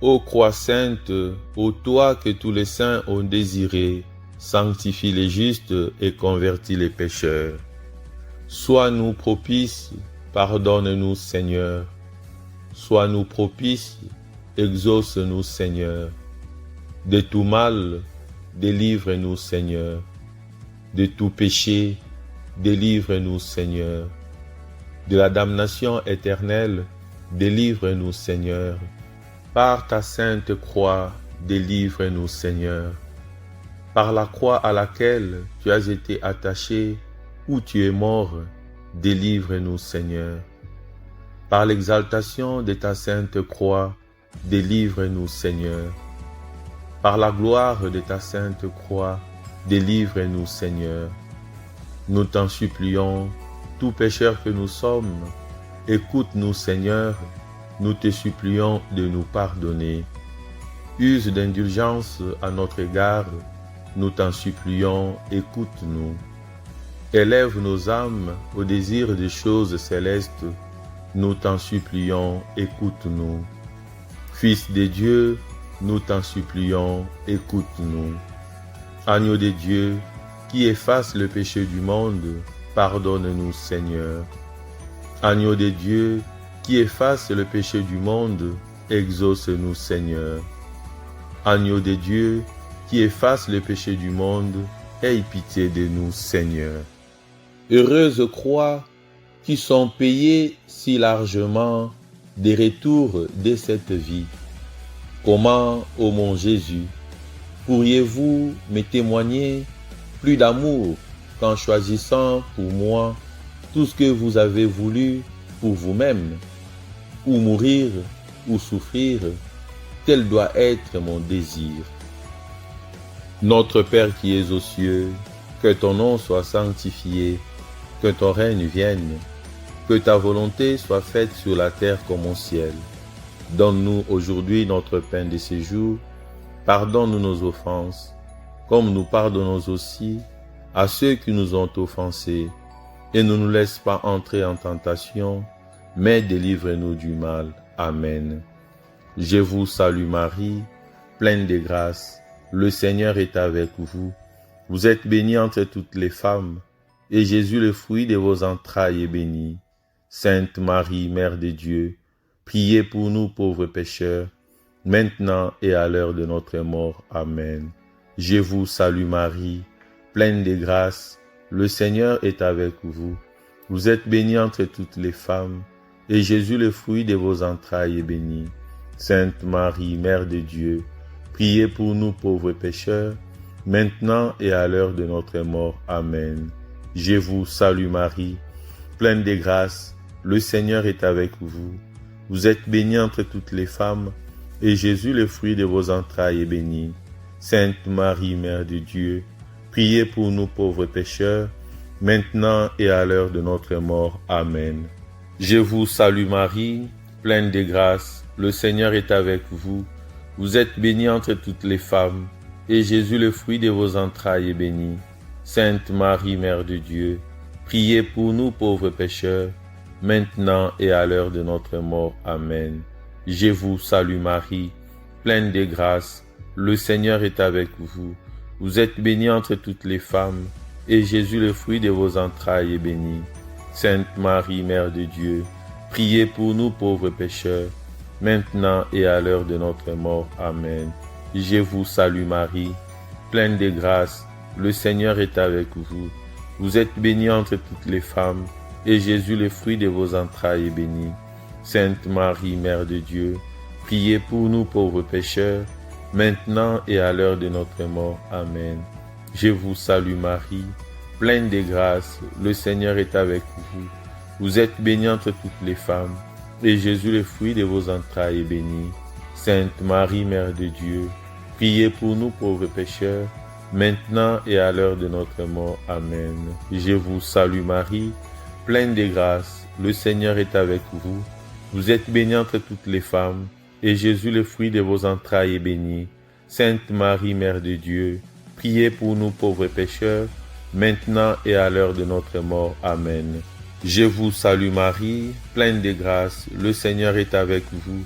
Ô croix sainte, ô toi que tous les saints ont désiré, sanctifie les justes et convertis les pécheurs. Sois-nous propice, pardonne-nous, Seigneur. Sois-nous propice, exauce-nous, Seigneur. De tout mal, délivre-nous, Seigneur. De tout péché, délivre-nous, Seigneur. De la damnation éternelle, délivre-nous, Seigneur. Par ta sainte croix, délivre-nous, Seigneur. Par la croix à laquelle tu as été attaché, où tu es mort, délivre-nous, Seigneur. Par l'exaltation de ta sainte croix, délivre-nous, Seigneur. Par la gloire de ta sainte croix, délivre-nous, Seigneur. Nous t'en supplions, tout pécheur que nous sommes, écoute-nous, Seigneur, nous te supplions de nous pardonner. Use d'indulgence à notre égard, nous t'en supplions, écoute-nous. Élève nos âmes au désir des choses célestes, nous t'en supplions, écoute-nous. Fils de Dieu, nous t'en supplions, écoute-nous. Agneau de Dieu, qui efface le péché du monde, pardonne-nous, Seigneur. Agneau de Dieu, qui efface le péché du monde, exauce-nous, Seigneur. Agneau de Dieu, qui efface le péché du monde, aie pitié de nous, Seigneur. Heureuses croix qui sont payées si largement des retours de cette vie. Comment, ô mon Jésus, pourriez-vous me témoigner plus d'amour qu'en choisissant pour moi tout ce que vous avez voulu pour vous-même, ou mourir, ou souffrir, tel doit être mon désir. Notre Père qui es aux cieux, que ton nom soit sanctifié, que ton règne vienne, que ta volonté soit faite sur la terre comme au ciel. Donne-nous aujourd'hui notre pain de ce jour, pardonne-nous nos offenses, comme nous pardonnons aussi à ceux qui nous ont offensés, et ne nous laisse pas entrer en tentation, mais délivre-nous du mal. Amen. Je vous salue Marie, pleine de grâce, le Seigneur est avec vous. Vous êtes bénie entre toutes les femmes, et Jésus, le fruit de vos entrailles, est béni. Sainte Marie, Mère de Dieu, priez pour nous pauvres pécheurs, maintenant et à l'heure de notre mort. Amen. Je vous salue Marie, pleine de grâce, le Seigneur est avec vous. Vous êtes bénie entre toutes les femmes, et Jésus, le fruit de vos entrailles, est béni. Sainte Marie, Mère de Dieu, priez pour nous pauvres pécheurs, maintenant et à l'heure de notre mort. Amen. Je vous salue Marie, pleine de grâce, le Seigneur est avec vous. Vous êtes bénie entre toutes les femmes, et Jésus, le fruit de vos entrailles, est béni. Sainte Marie, Mère de Dieu, priez pour nous pauvres pécheurs, maintenant et à l'heure de notre mort. Amen. Je vous salue Marie, pleine de grâce, le Seigneur est avec vous. Vous êtes bénie entre toutes les femmes, et Jésus, le fruit de vos entrailles, est béni. Sainte Marie, Mère de Dieu, priez pour nous pauvres pécheurs, maintenant et à l'heure de notre mort. Amen. Je vous salue Marie, pleine de grâce, le Seigneur est avec vous. Vous êtes bénie entre toutes les femmes, et Jésus, le fruit de vos entrailles, est béni. Sainte Marie, Mère de Dieu, priez pour nous pauvres pécheurs, maintenant et à l'heure de notre mort. Amen. Je vous salue Marie, pleine de grâce, le Seigneur est avec vous. Vous êtes bénie entre toutes les femmes, et Jésus, le fruit de vos entrailles, est béni. Sainte Marie, Mère de Dieu, priez pour nous pauvres pécheurs, maintenant et à l'heure de notre mort. Amen. Je vous salue Marie, pleine de grâce, le Seigneur est avec vous. Vous êtes bénie entre toutes les femmes, et Jésus, le fruit de vos entrailles, est béni. Sainte Marie, Mère de Dieu, priez pour nous pauvres pécheurs, maintenant et à l'heure de notre mort. Amen. Je vous salue Marie, pleine de grâce, le Seigneur est avec vous. Vous êtes bénie entre toutes les femmes, et Jésus, le fruit de vos entrailles, est béni. Sainte Marie, Mère de Dieu, priez pour nous pauvres pécheurs, maintenant et à l'heure de notre mort. Amen. Je vous salue Marie, pleine de grâce, le Seigneur est avec vous.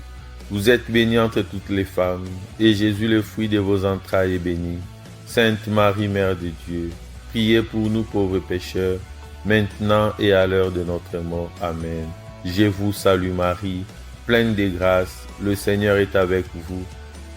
Vous êtes bénie entre toutes les femmes, et Jésus, le fruit de vos entrailles, est béni. Sainte Marie, Mère de Dieu, priez pour nous pauvres pécheurs, maintenant et à l'heure de notre mort. Amen. Je vous salue Marie, pleine de grâce, le Seigneur est avec vous.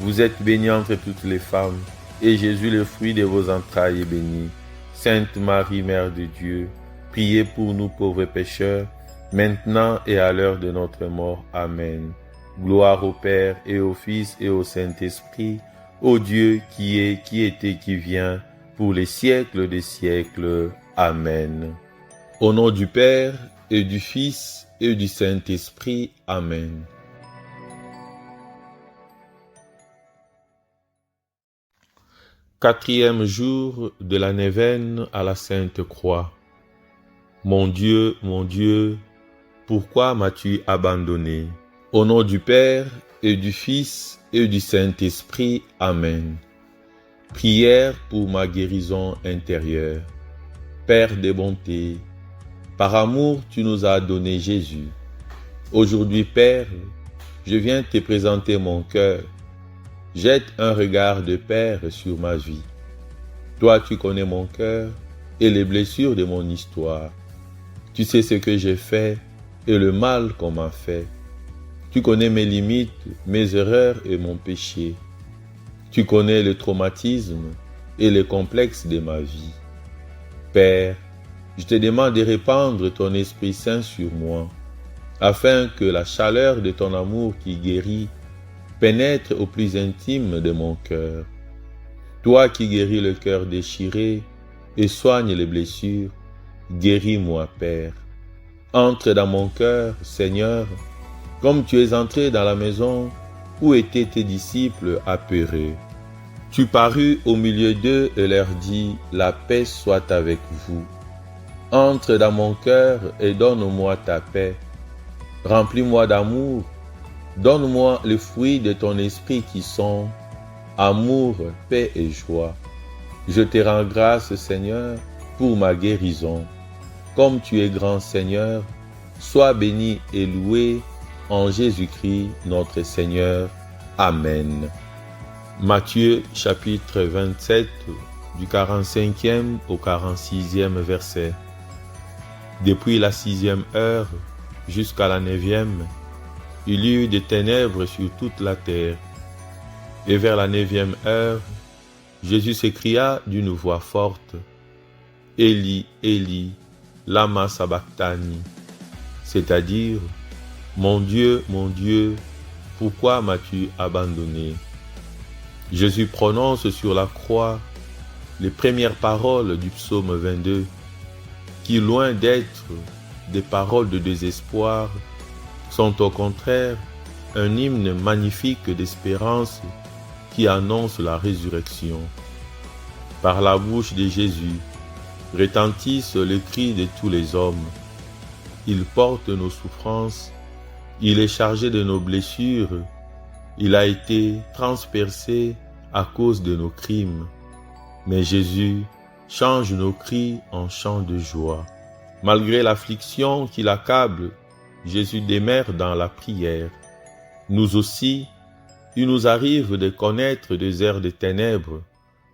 Vous êtes bénie entre toutes les femmes, et Jésus, le fruit de vos entrailles, est béni. Sainte Marie, Mère de Dieu, priez pour nous pauvres pécheurs, maintenant et à l'heure de notre mort. Amen. Gloire au Père et au Fils et au Saint-Esprit, ô Dieu qui est, qui était, qui vient, pour les siècles des siècles. Amen. Au nom du Père et du Fils et du Saint-Esprit. Amen. Quatrième jour de la neuvaine à la Sainte Croix. Mon Dieu, pourquoi m'as-tu abandonné? Au nom du Père et du Fils et du Saint-Esprit. Amen. Prière pour ma guérison intérieure. Père de bonté, par amour, tu nous as donné Jésus. Aujourd'hui, Père, je viens te présenter mon cœur. Jette un regard de Père sur ma vie. Toi, tu connais mon cœur et les blessures de mon histoire. Tu sais ce que j'ai fait et le mal qu'on m'a fait. Tu connais mes limites, mes erreurs et mon péché. Tu connais le traumatisme et les complexes de ma vie. Père, je te demande de répandre ton Esprit Saint sur moi, afin que la chaleur de ton amour qui guérit pénètre au plus intime de mon cœur. Toi qui guéris le cœur déchiré et soignes les blessures, guéris-moi, Père. Entre dans mon cœur, Seigneur, comme tu es entré dans la maison où étaient tes disciples apeurés. Tu parus au milieu d'eux et leur dis, « La paix soit avec vous. » Entre dans mon cœur et donne-moi ta paix. Remplis-moi d'amour. Donne-moi les fruits de ton esprit qui sont amour, paix et joie. Je te rends grâce, Seigneur, pour ma guérison. Comme tu es grand, Seigneur, sois béni et loué en Jésus-Christ, notre Seigneur. Amen. Matthieu chapitre 27, du 45e au 46e verset. Depuis la 6e heure jusqu'à la 9e, il y eut des ténèbres sur toute la terre. Et vers la 9e heure, Jésus s'écria d'une voix forte, « Élie, Élie, lama sabachthani » c'est-à-dire, « Mon Dieu, pourquoi m'as-tu abandonné ?» Jésus prononce sur la croix les premières paroles du psaume 22, qui, loin d'être des paroles de désespoir, sont au contraire un hymne magnifique d'espérance qui annonce la résurrection. Par la bouche de Jésus retentissent les cris de tous les hommes. Il porte nos souffrances, il est chargé de nos blessures, il a été transpercé à cause de nos crimes. Mais Jésus change nos cris en chants de joie. Malgré l'affliction qui l'accable, Jésus demeure dans la prière. Nous aussi, il nous arrive de connaître des heures de ténèbres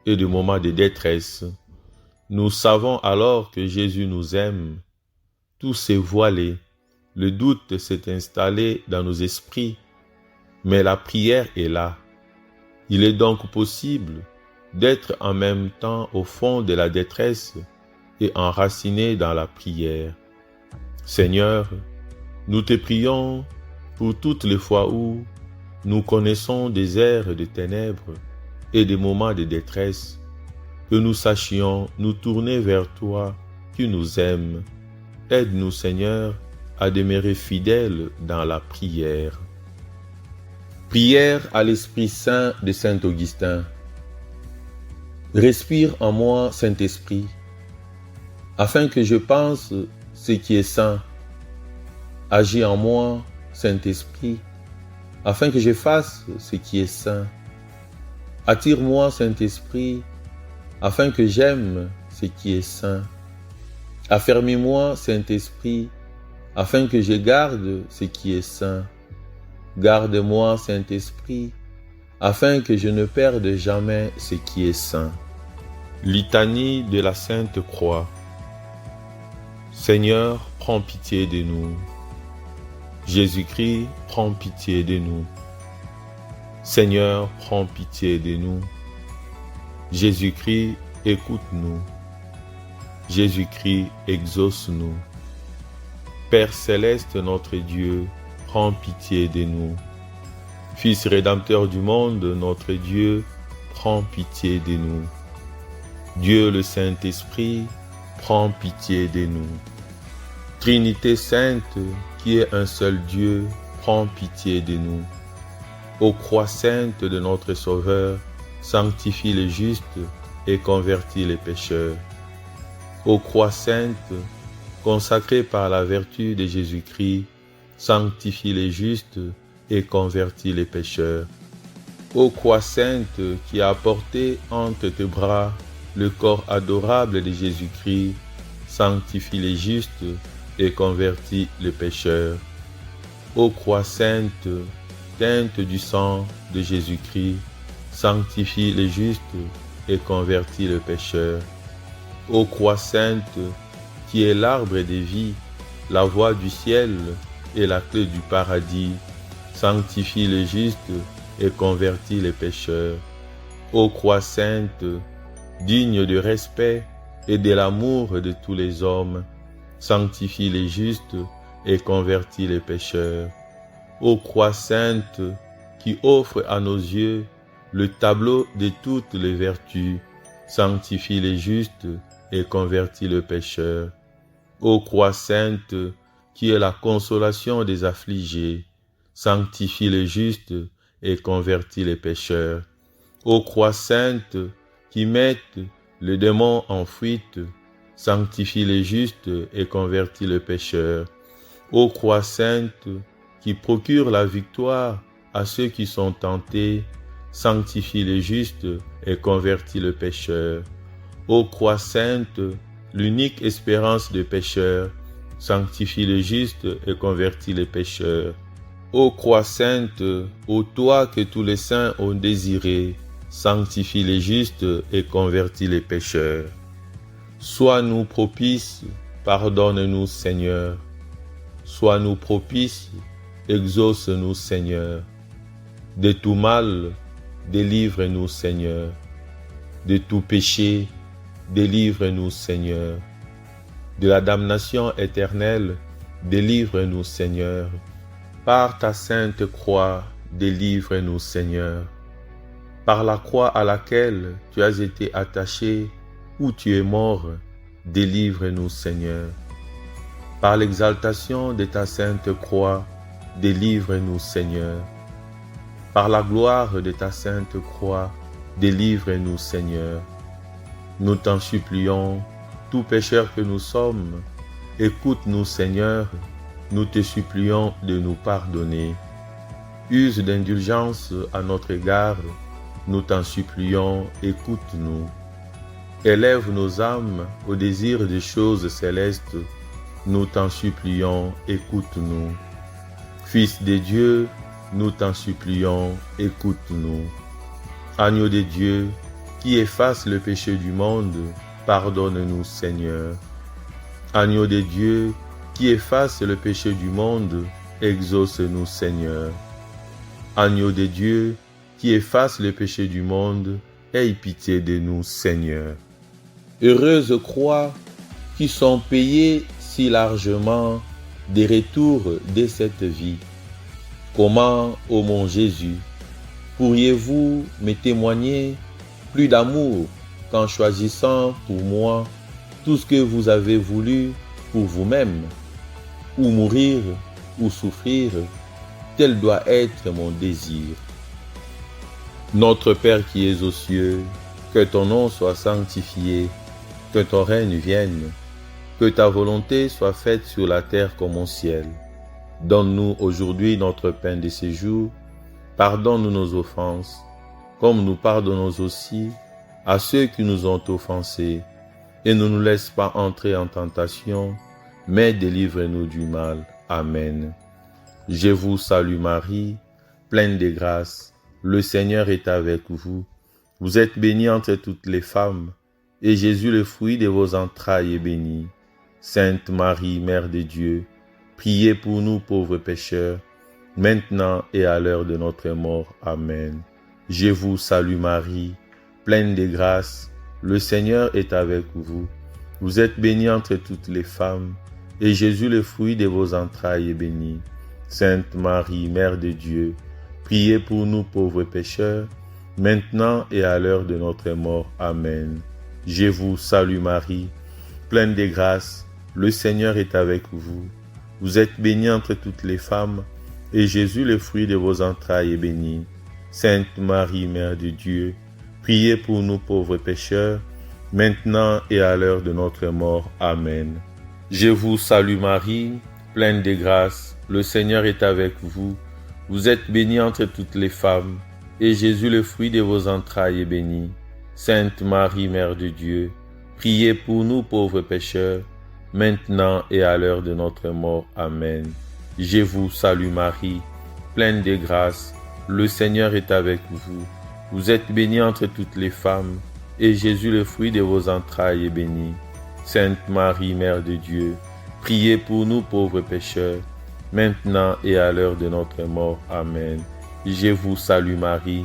et des moments de détresse. Nous savons alors que Jésus nous aime. Tout s'est voilé, le doute s'est installé dans nos esprits, mais la prière est là. Il est donc possible d'être en même temps au fond de la détresse et enraciné dans la prière. Seigneur, nous te prions pour toutes les fois où nous connaissons des heures de ténèbres et des moments de détresse, que nous sachions nous tourner vers toi qui nous aimes. Aide-nous, Seigneur, à demeurer fidèles dans la prière. Prière à l'Esprit Saint de Saint Augustin. Respire en moi, Saint-Esprit, afin que je pense ce qui est saint. Agis en moi, Saint-Esprit, afin que je fasse ce qui est saint. Attire-moi, Saint-Esprit, afin que j'aime ce qui est saint. Affermis-moi, Saint-Esprit, afin que je garde ce qui est saint. Garde-moi, Saint-Esprit, afin que je ne perde jamais ce qui est saint. Litanie de la Sainte Croix. Seigneur, prends pitié de nous. Jésus-Christ, prends pitié de nous. Seigneur, prends pitié de nous. Jésus-Christ, écoute-nous. Jésus-Christ, exauce-nous. Père céleste, notre Dieu, prends pitié de nous. Fils rédempteur du monde, notre Dieu, prends pitié de nous. Dieu le Saint-Esprit, prends pitié de nous. Trinité sainte, qui est un seul Dieu, prends pitié de nous. Ô croix sainte de notre Sauveur, sanctifie les justes et convertis les pécheurs. Ô croix sainte, consacrée par la vertu de Jésus-Christ, sanctifie les justes et convertis les pécheurs. Ô croix sainte qui a porté entre tes bras le corps adorable de Jésus-Christ, sanctifie les justes et convertis les pécheurs. Ô croix sainte, teinte du sang de Jésus-Christ, sanctifie les justes et convertis les pécheurs. Ô croix sainte, qui est l'arbre de vie, la voie du ciel et la clé du paradis, sanctifie les justes et convertis les pécheurs. Ô croix sainte, digne de respect, et de l'amour de tous les hommes, sanctifie les justes et convertis les pécheurs. Ô croix sainte, qui offre à nos yeux le tableau de toutes les vertus, sanctifie les justes et convertis le pécheur. Ô croix sainte, qui est la consolation des affligés, sanctifie les justes et convertis les pécheurs. Ô croix sainte, qui mette le démon en fuite, sanctifie les justes et convertis le pécheur. Ô croix sainte, qui procure la victoire à ceux qui sont tentés, sanctifie les justes et convertis le pécheur. Ô croix sainte, l'unique espérance des pécheurs, sanctifie les justes et convertis les pécheurs. Ô croix sainte, ô toi que tous les saints ont désiré, sanctifie les justes et convertis les pécheurs. Sois-nous propice, pardonne-nous Seigneur. Sois-nous propice, exauce-nous Seigneur. De tout mal, délivre-nous Seigneur. De tout péché, délivre-nous Seigneur. De la damnation éternelle, délivre-nous Seigneur. Par ta sainte croix, délivre-nous Seigneur. Par la croix à laquelle tu as été attaché, où tu es mort, délivre-nous Seigneur. Par l'exaltation de ta sainte croix, délivre-nous Seigneur. Par la gloire de ta sainte croix, délivre-nous Seigneur. Nous t'en supplions, tout pécheur que nous sommes, écoute-nous Seigneur, nous te supplions de nous pardonner. Use d'indulgence à notre égard, nous t'en supplions, écoute-nous. Élève nos âmes au désir des choses célestes, nous t'en supplions, écoute-nous. Fils de Dieu, nous t'en supplions, écoute-nous. Agneau de Dieu, qui efface le péché du monde, pardonne-nous Seigneur. Agneau de Dieu, qui efface le péché du monde, exauce-nous Seigneur. Agneau de Dieu, qui efface le péché du monde, aie pitié de nous Seigneur. Heureuses croix qui sont payées si largement des retours de cette vie. Comment, ô mon Jésus, pourriez-vous me témoigner plus d'amour qu'en choisissant pour moi tout ce que vous avez voulu pour vous-même, ou mourir, ou souffrir, tel doit être mon désir. Notre Père qui es aux cieux, que ton nom soit sanctifié, que ton règne vienne, que ta volonté soit faite sur la terre comme au ciel. Donne-nous aujourd'hui notre pain de ce jour. Pardonne-nous nos offenses, comme nous pardonnons aussi à ceux qui nous ont offensés. Et ne nous laisse pas entrer en tentation, mais délivre-nous du mal. Amen. Je vous salue Marie, pleine de grâce. Le Seigneur est avec vous. Vous êtes bénie entre toutes les femmes, et Jésus, le fruit de vos entrailles, est béni. Sainte Marie, Mère de Dieu, priez pour nous pauvres pécheurs, maintenant et à l'heure de notre mort. Amen. Je vous salue Marie, pleine de grâce, le Seigneur est avec vous. Vous êtes bénie entre toutes les femmes, et Jésus, le fruit de vos entrailles, est béni. Sainte Marie, Mère de Dieu, priez pour nous pauvres pécheurs, maintenant et à l'heure de notre mort. Amen. Je vous salue Marie, pleine de grâce, le Seigneur est avec vous. Vous êtes bénie entre toutes les femmes, et Jésus, le fruit de vos entrailles, est béni. Sainte Marie, Mère de Dieu, priez pour nous pauvres pécheurs, maintenant et à l'heure de notre mort. Amen. Je vous salue Marie, pleine de grâce, le Seigneur est avec vous. Vous êtes bénie entre toutes les femmes, et Jésus, le fruit de vos entrailles, est béni. Sainte Marie, Mère de Dieu, priez pour nous pauvres pécheurs, maintenant et à l'heure de notre mort. Amen. Je vous salue Marie, pleine de grâce, le Seigneur est avec vous. Vous êtes bénie entre toutes les femmes, et Jésus, le fruit de vos entrailles, est béni. Sainte Marie, Mère de Dieu, priez pour nous pauvres pécheurs, maintenant et à l'heure de notre mort. Amen. Je vous salue Marie,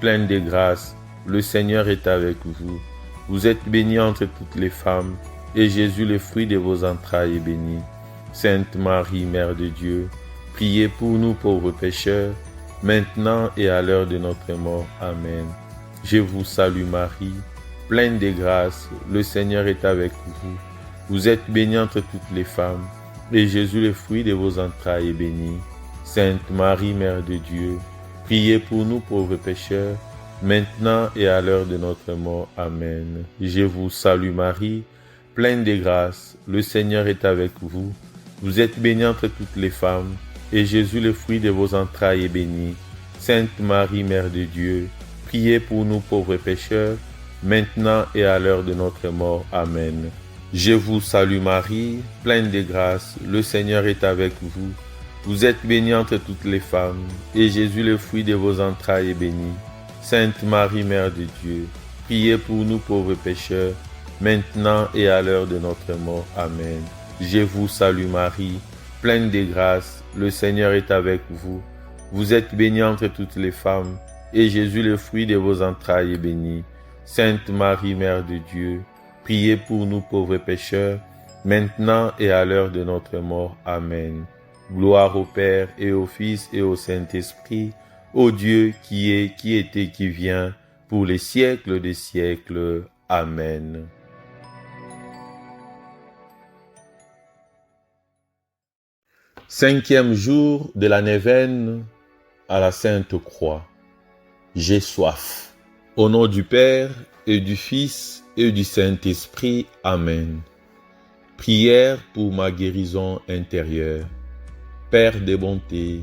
pleine de grâce, le Seigneur est avec vous. Vous êtes bénie entre toutes les femmes, et Jésus, le fruit de vos entrailles, est béni. Sainte Marie, Mère de Dieu, priez pour nous pauvres pécheurs, maintenant et à l'heure de notre mort. Amen. Je vous salue Marie, pleine de grâce, le Seigneur est avec vous. Vous êtes bénie entre toutes les femmes, et Jésus, le fruit de vos entrailles, est béni. Sainte Marie, Mère de Dieu, priez pour nous pauvres pécheurs, maintenant et à l'heure de notre mort. Amen. Je vous salue Marie, pleine de grâce, le Seigneur est avec vous. Vous êtes bénie entre toutes les femmes, et Jésus, le fruit de vos entrailles, est béni. Sainte Marie, Mère de Dieu, priez pour nous pauvres pécheurs, maintenant et à l'heure de notre mort. Amen. Je vous salue Marie, pleine de grâce, le Seigneur est avec vous. Vous êtes bénie entre toutes les femmes, et Jésus, le fruit de vos entrailles, est béni. Sainte Marie, Mère de Dieu, priez pour nous pauvres pécheurs, maintenant et à l'heure de notre mort. Amen. Je vous salue Marie, pleine de grâce, le Seigneur est avec vous. Vous êtes bénie entre toutes les femmes, et Jésus, le fruit de vos entrailles, est béni. Sainte Marie, Mère de Dieu, priez pour nous pauvres pécheurs, maintenant et à l'heure de notre mort. Amen. Gloire au Père et au Fils et au Saint-Esprit, ô Dieu qui est, qui était, qui vient, pour les siècles des siècles. Amen. Cinquième jour de la neuvaine à la Sainte Croix. J'ai soif. Au nom du Père et du Fils et du Saint-Esprit. Amen. Prière pour ma guérison intérieure. Père des bontés,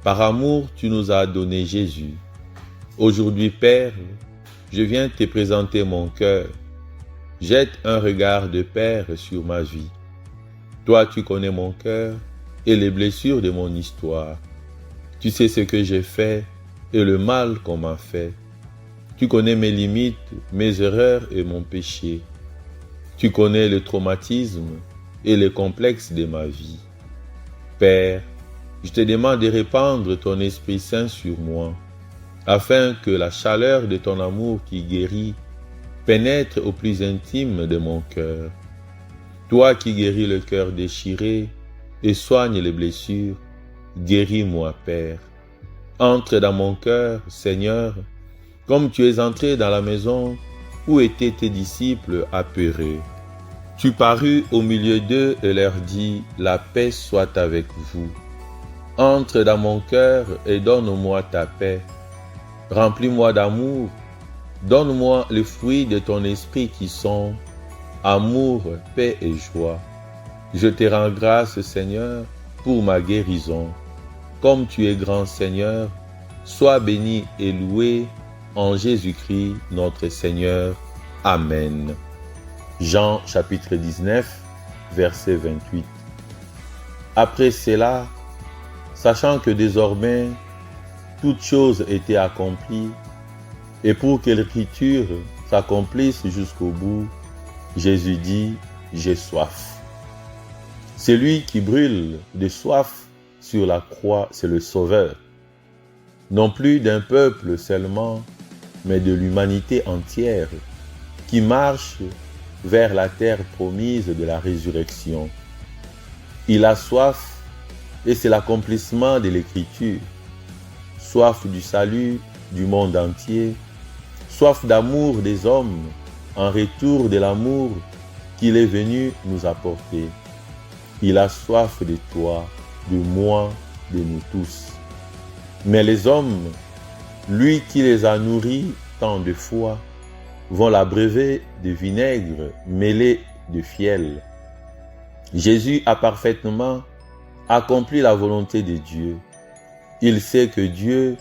par amour tu nous as donné Jésus. Aujourd'hui, Père, je viens te présenter mon cœur. Jette un regard de Père sur ma vie. Toi, tu connais mon cœur et les blessures de mon histoire. Tu sais ce que j'ai fait et le mal qu'on m'a fait. Tu connais mes limites, mes erreurs et mon péché. Tu connais le traumatisme et les complexes de ma vie. Père, je te demande de répandre ton Esprit Saint sur moi, afin que la chaleur de ton amour qui guérit pénètre au plus intime de mon cœur. Toi qui guéris le cœur déchiré et soigne les blessures, guéris-moi, Père. Entre dans mon cœur, Seigneur, comme tu es entré dans la maison où étaient tes disciples apeurés. Tu parus au milieu d'eux et leur dis, la paix soit avec vous. Entre dans mon cœur et donne-moi ta paix. Remplis-moi d'amour. Donne-moi les fruits de ton esprit qui sont amour, paix et joie. Je te rends grâce, Seigneur, pour ma guérison. Comme tu es grand, Seigneur, sois béni et loué en Jésus-Christ, notre Seigneur. Amen. Jean chapitre 19, verset 28. Après cela, sachant que désormais toutes choses étaient accomplies, et pour que l'écriture s'accomplisse jusqu'au bout, Jésus dit, j'ai soif. Celui qui brûle de soif sur la croix, c'est le Sauveur, non plus d'un peuple seulement, mais de l'humanité entière, qui marche vers la terre promise de la résurrection. Il a soif, et c'est l'accomplissement de l'Écriture. Soif du salut du monde entier, soif d'amour des hommes, en retour de l'amour qu'il est venu nous apporter. Il a soif de toi, de moi, de nous tous. Mais les hommes, lui qui les a nourris tant de fois, vont l'abreuver de vinaigre mêlé de fiel. Jésus a parfaitement accompli la volonté de Dieu. Il sait que Dieu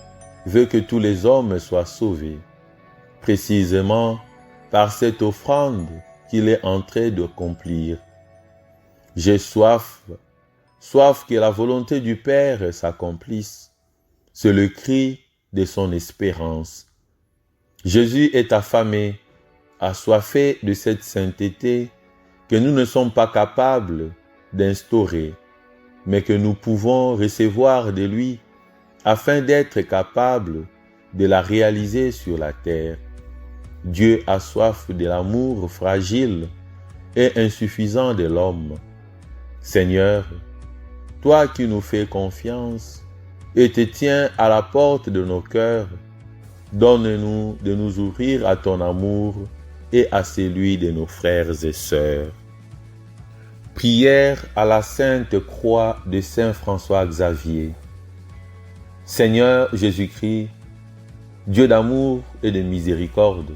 veut que tous les hommes soient sauvés, précisément par cette offrande qu'il est en train d'accomplir. J'ai soif, soif que la volonté du Père s'accomplisse. C'est le cri de son espérance. Jésus est affamé, assoiffé de cette sainteté que nous ne sommes pas capables d'instaurer, mais que nous pouvons recevoir de lui afin d'être capables de la réaliser sur la terre. Dieu a soif de l'amour fragile et insuffisant de l'homme. Seigneur, toi qui nous fais confiance et te tiens à la porte de nos cœurs, donne-nous de nous ouvrir à ton amour et à celui de nos frères et sœurs. Prière à la Sainte Croix de Saint François Xavier. Seigneur Jésus-Christ, Dieu d'amour et de miséricorde,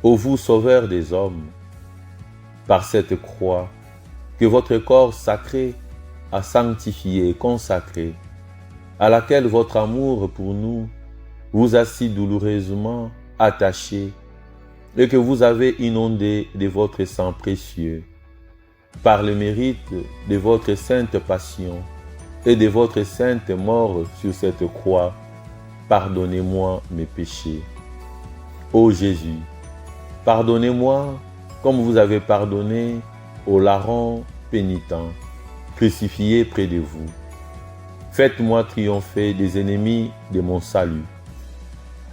ô vous sauveur des hommes, par cette croix que votre corps sacré a sanctifié et consacré, à laquelle votre amour pour nous vous a si douloureusement attaché et que vous avez inondé de votre sang précieux, par le mérite de votre sainte passion et de votre sainte mort sur cette croix, pardonnez-moi mes péchés. Ô Jésus, pardonnez-moi comme vous avez pardonné au larron pénitent, crucifié près de vous. Faites-moi triompher des ennemis de mon salut.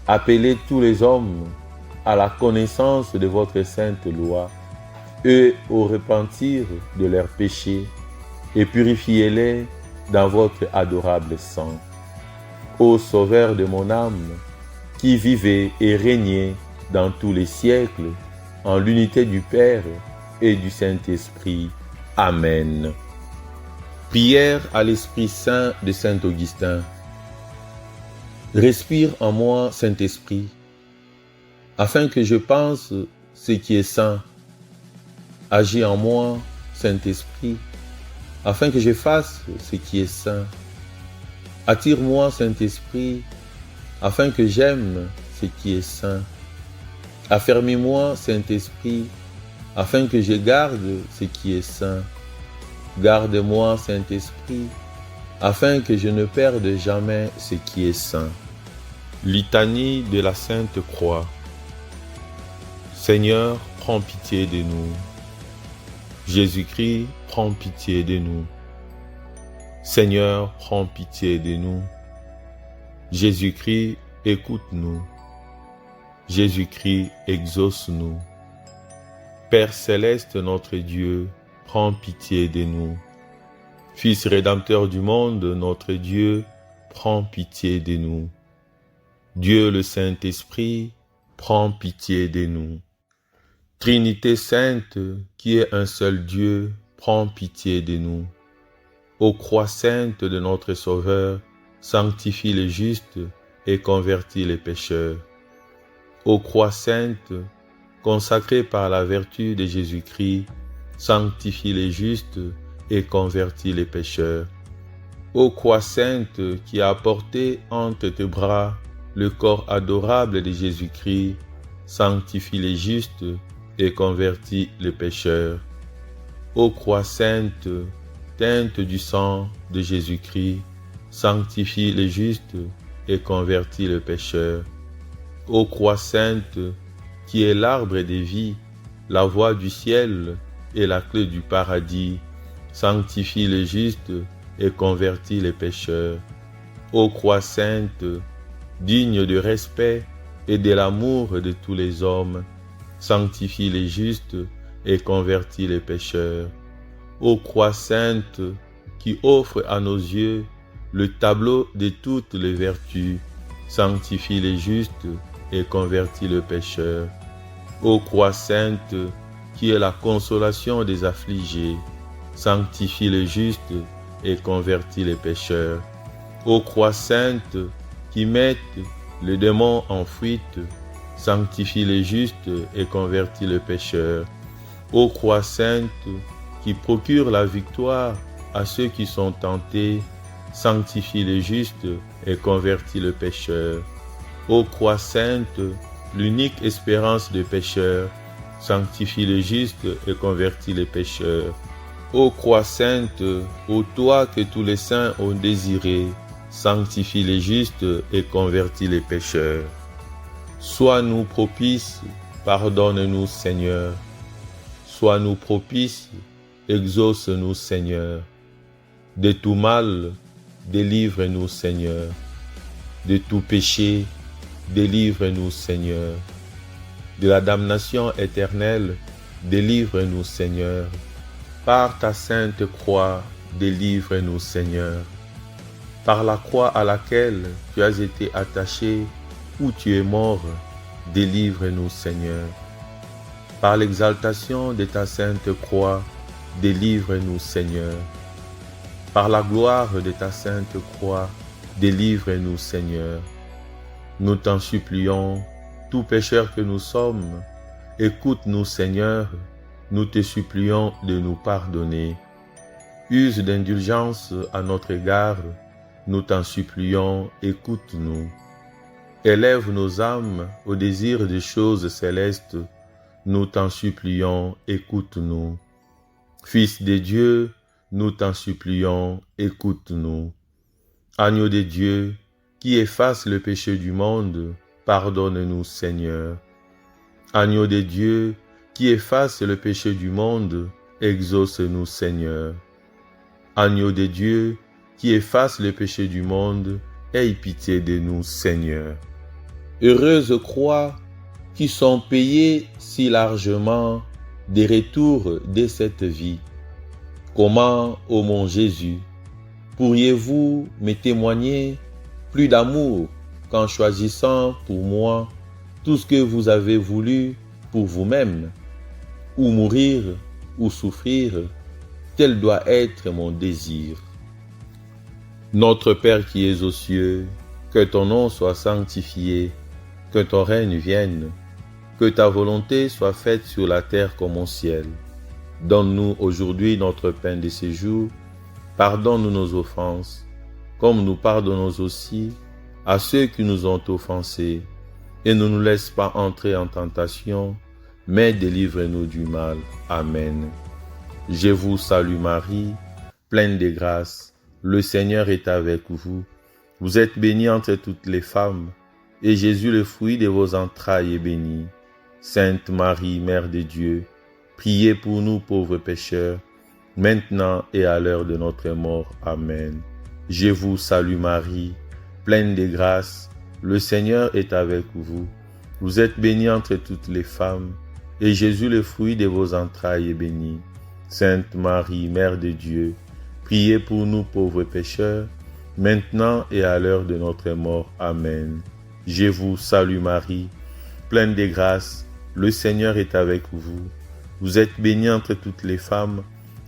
Appelez tous les hommes à la connaissance de votre sainte loi et au repentir de leurs péchés, et purifiez-les dans votre adorable sang. Ô Sauveur de mon âme, qui vivez et régnez dans tous les siècles, en l'unité du Père et du Saint-Esprit. Amen. Prière à l'Esprit Saint de Saint Augustin. Respire en moi, Saint-Esprit, afin que je pense ce qui est saint. Agis en moi, Saint-Esprit, afin que je fasse ce qui est saint. Attire-moi, Saint-Esprit, afin que j'aime ce qui est saint. Affermis-moi, Saint-Esprit, afin que je garde ce qui est saint. Garde-moi, Saint-Esprit, afin que je ne perde jamais ce qui est saint. Litanie de la Sainte Croix. Seigneur, prends pitié de nous. Jésus-Christ, prends pitié de nous. Seigneur, prends pitié de nous. Jésus-Christ, écoute-nous. Jésus-Christ, exauce-nous. Père céleste, notre Dieu, prends pitié de nous. Fils rédempteur du monde, notre Dieu, prends pitié de nous. Dieu le Saint-Esprit, prends pitié de nous. Trinité sainte, qui est un seul Dieu, prends pitié de nous. Ô croix sainte de notre Sauveur, sanctifie les justes et convertis les pécheurs. Ô croix sainte, consacrée par la vertu de Jésus-Christ, sanctifie les justes et convertis les pécheurs. Ô croix sainte qui a porté entre tes bras le corps adorable de Jésus-Christ, sanctifie les justes et convertis les pécheurs. Ô croix sainte, teinte du sang de Jésus-Christ, sanctifie les justes et convertis les pécheurs. Ô croix sainte, qui est l'arbre de vie, la voie du ciel et la clé du paradis, sanctifie les justes et convertis les pécheurs. Ô croix sainte, digne de respect et de l'amour de tous les hommes, sanctifie les justes et convertis les pécheurs. Ô croix sainte, qui offre à nos yeux le tableau de toutes les vertus, sanctifie les justes et convertis le pécheur. Ô croix sainte, qui est la consolation des affligés, sanctifie les justes et convertis les pécheurs. Ô croix sainte, qui mette le démon en fuite, sanctifie les justes et convertis le pécheur. Ô croix sainte, qui procure la victoire à ceux qui sont tentés, sanctifie les justes et convertis le pécheur. Ô croix sainte, l'unique espérance des pécheurs, sanctifie les justes et convertis les pécheurs. Ô croix sainte, ô toi que tous les saints ont désiré, sanctifie les justes et convertis les pécheurs. Sois-nous propice, pardonne-nous Seigneur. Sois-nous propice, exauce-nous Seigneur. De tout mal, délivre-nous Seigneur. De tout péché, délivre-nous Seigneur. de la damnation éternelle, délivre-nous, Seigneur. Par ta sainte croix, délivre-nous, Seigneur. Par la croix à laquelle tu as été attaché, où tu es mort, délivre-nous, Seigneur. Par l'exaltation de ta sainte croix, délivre-nous, Seigneur. Par la gloire de ta sainte croix, délivre-nous, Seigneur. Nous t'en supplions, tout pécheur que nous sommes, écoute-nous, Seigneur, nous te supplions de nous pardonner. Use d'indulgence à notre égard, nous t'en supplions, écoute-nous. Élève nos âmes au désir des choses célestes, nous t'en supplions, écoute-nous. Fils de Dieu, nous t'en supplions, écoute-nous. Agneau de Dieu, qui efface le péché du monde, pardonne-nous, Seigneur. Agneau de Dieu, qui efface le péché du monde, exauce-nous, Seigneur. Agneau de Dieu, qui efface le péché du monde, aie pitié de nous, Seigneur. Heureuses croix qui sont payées si largement des retours de cette vie. Comment, ô mon Jésus, pourriez-vous me témoigner plus d'amour qu'en choisissant pour moi tout ce que vous avez voulu pour vous-même, ou mourir, ou souffrir, tel doit être mon désir. Notre Père qui es aux cieux, que ton nom soit sanctifié, que ton règne vienne, que ta volonté soit faite sur la terre comme au ciel. Donne-nous aujourd'hui notre pain de ce jour, pardonne-nous nos offenses, comme nous pardonnons aussi à ceux qui nous ont offensés, et ne nous laisse pas entrer en tentation, mais délivre-nous du mal. Amen. Je vous salue Marie, pleine de grâce, le Seigneur est avec vous. Vous êtes bénie entre toutes les femmes, et Jésus, le fruit de vos entrailles, est béni. Sainte Marie, Mère de Dieu, priez pour nous pauvres pécheurs, maintenant et à l'heure de notre mort. Amen. Je vous salue Marie, pleine de grâce, le Seigneur est avec vous. Vous êtes bénie entre toutes les femmes, et Jésus, le fruit de vos entrailles, est béni. Sainte Marie, Mère de Dieu, priez pour nous pauvres pécheurs, maintenant et à l'heure de notre mort. Amen. Je vous salue Marie, pleine de grâce, le Seigneur est avec vous. Vous êtes bénie entre toutes les femmes,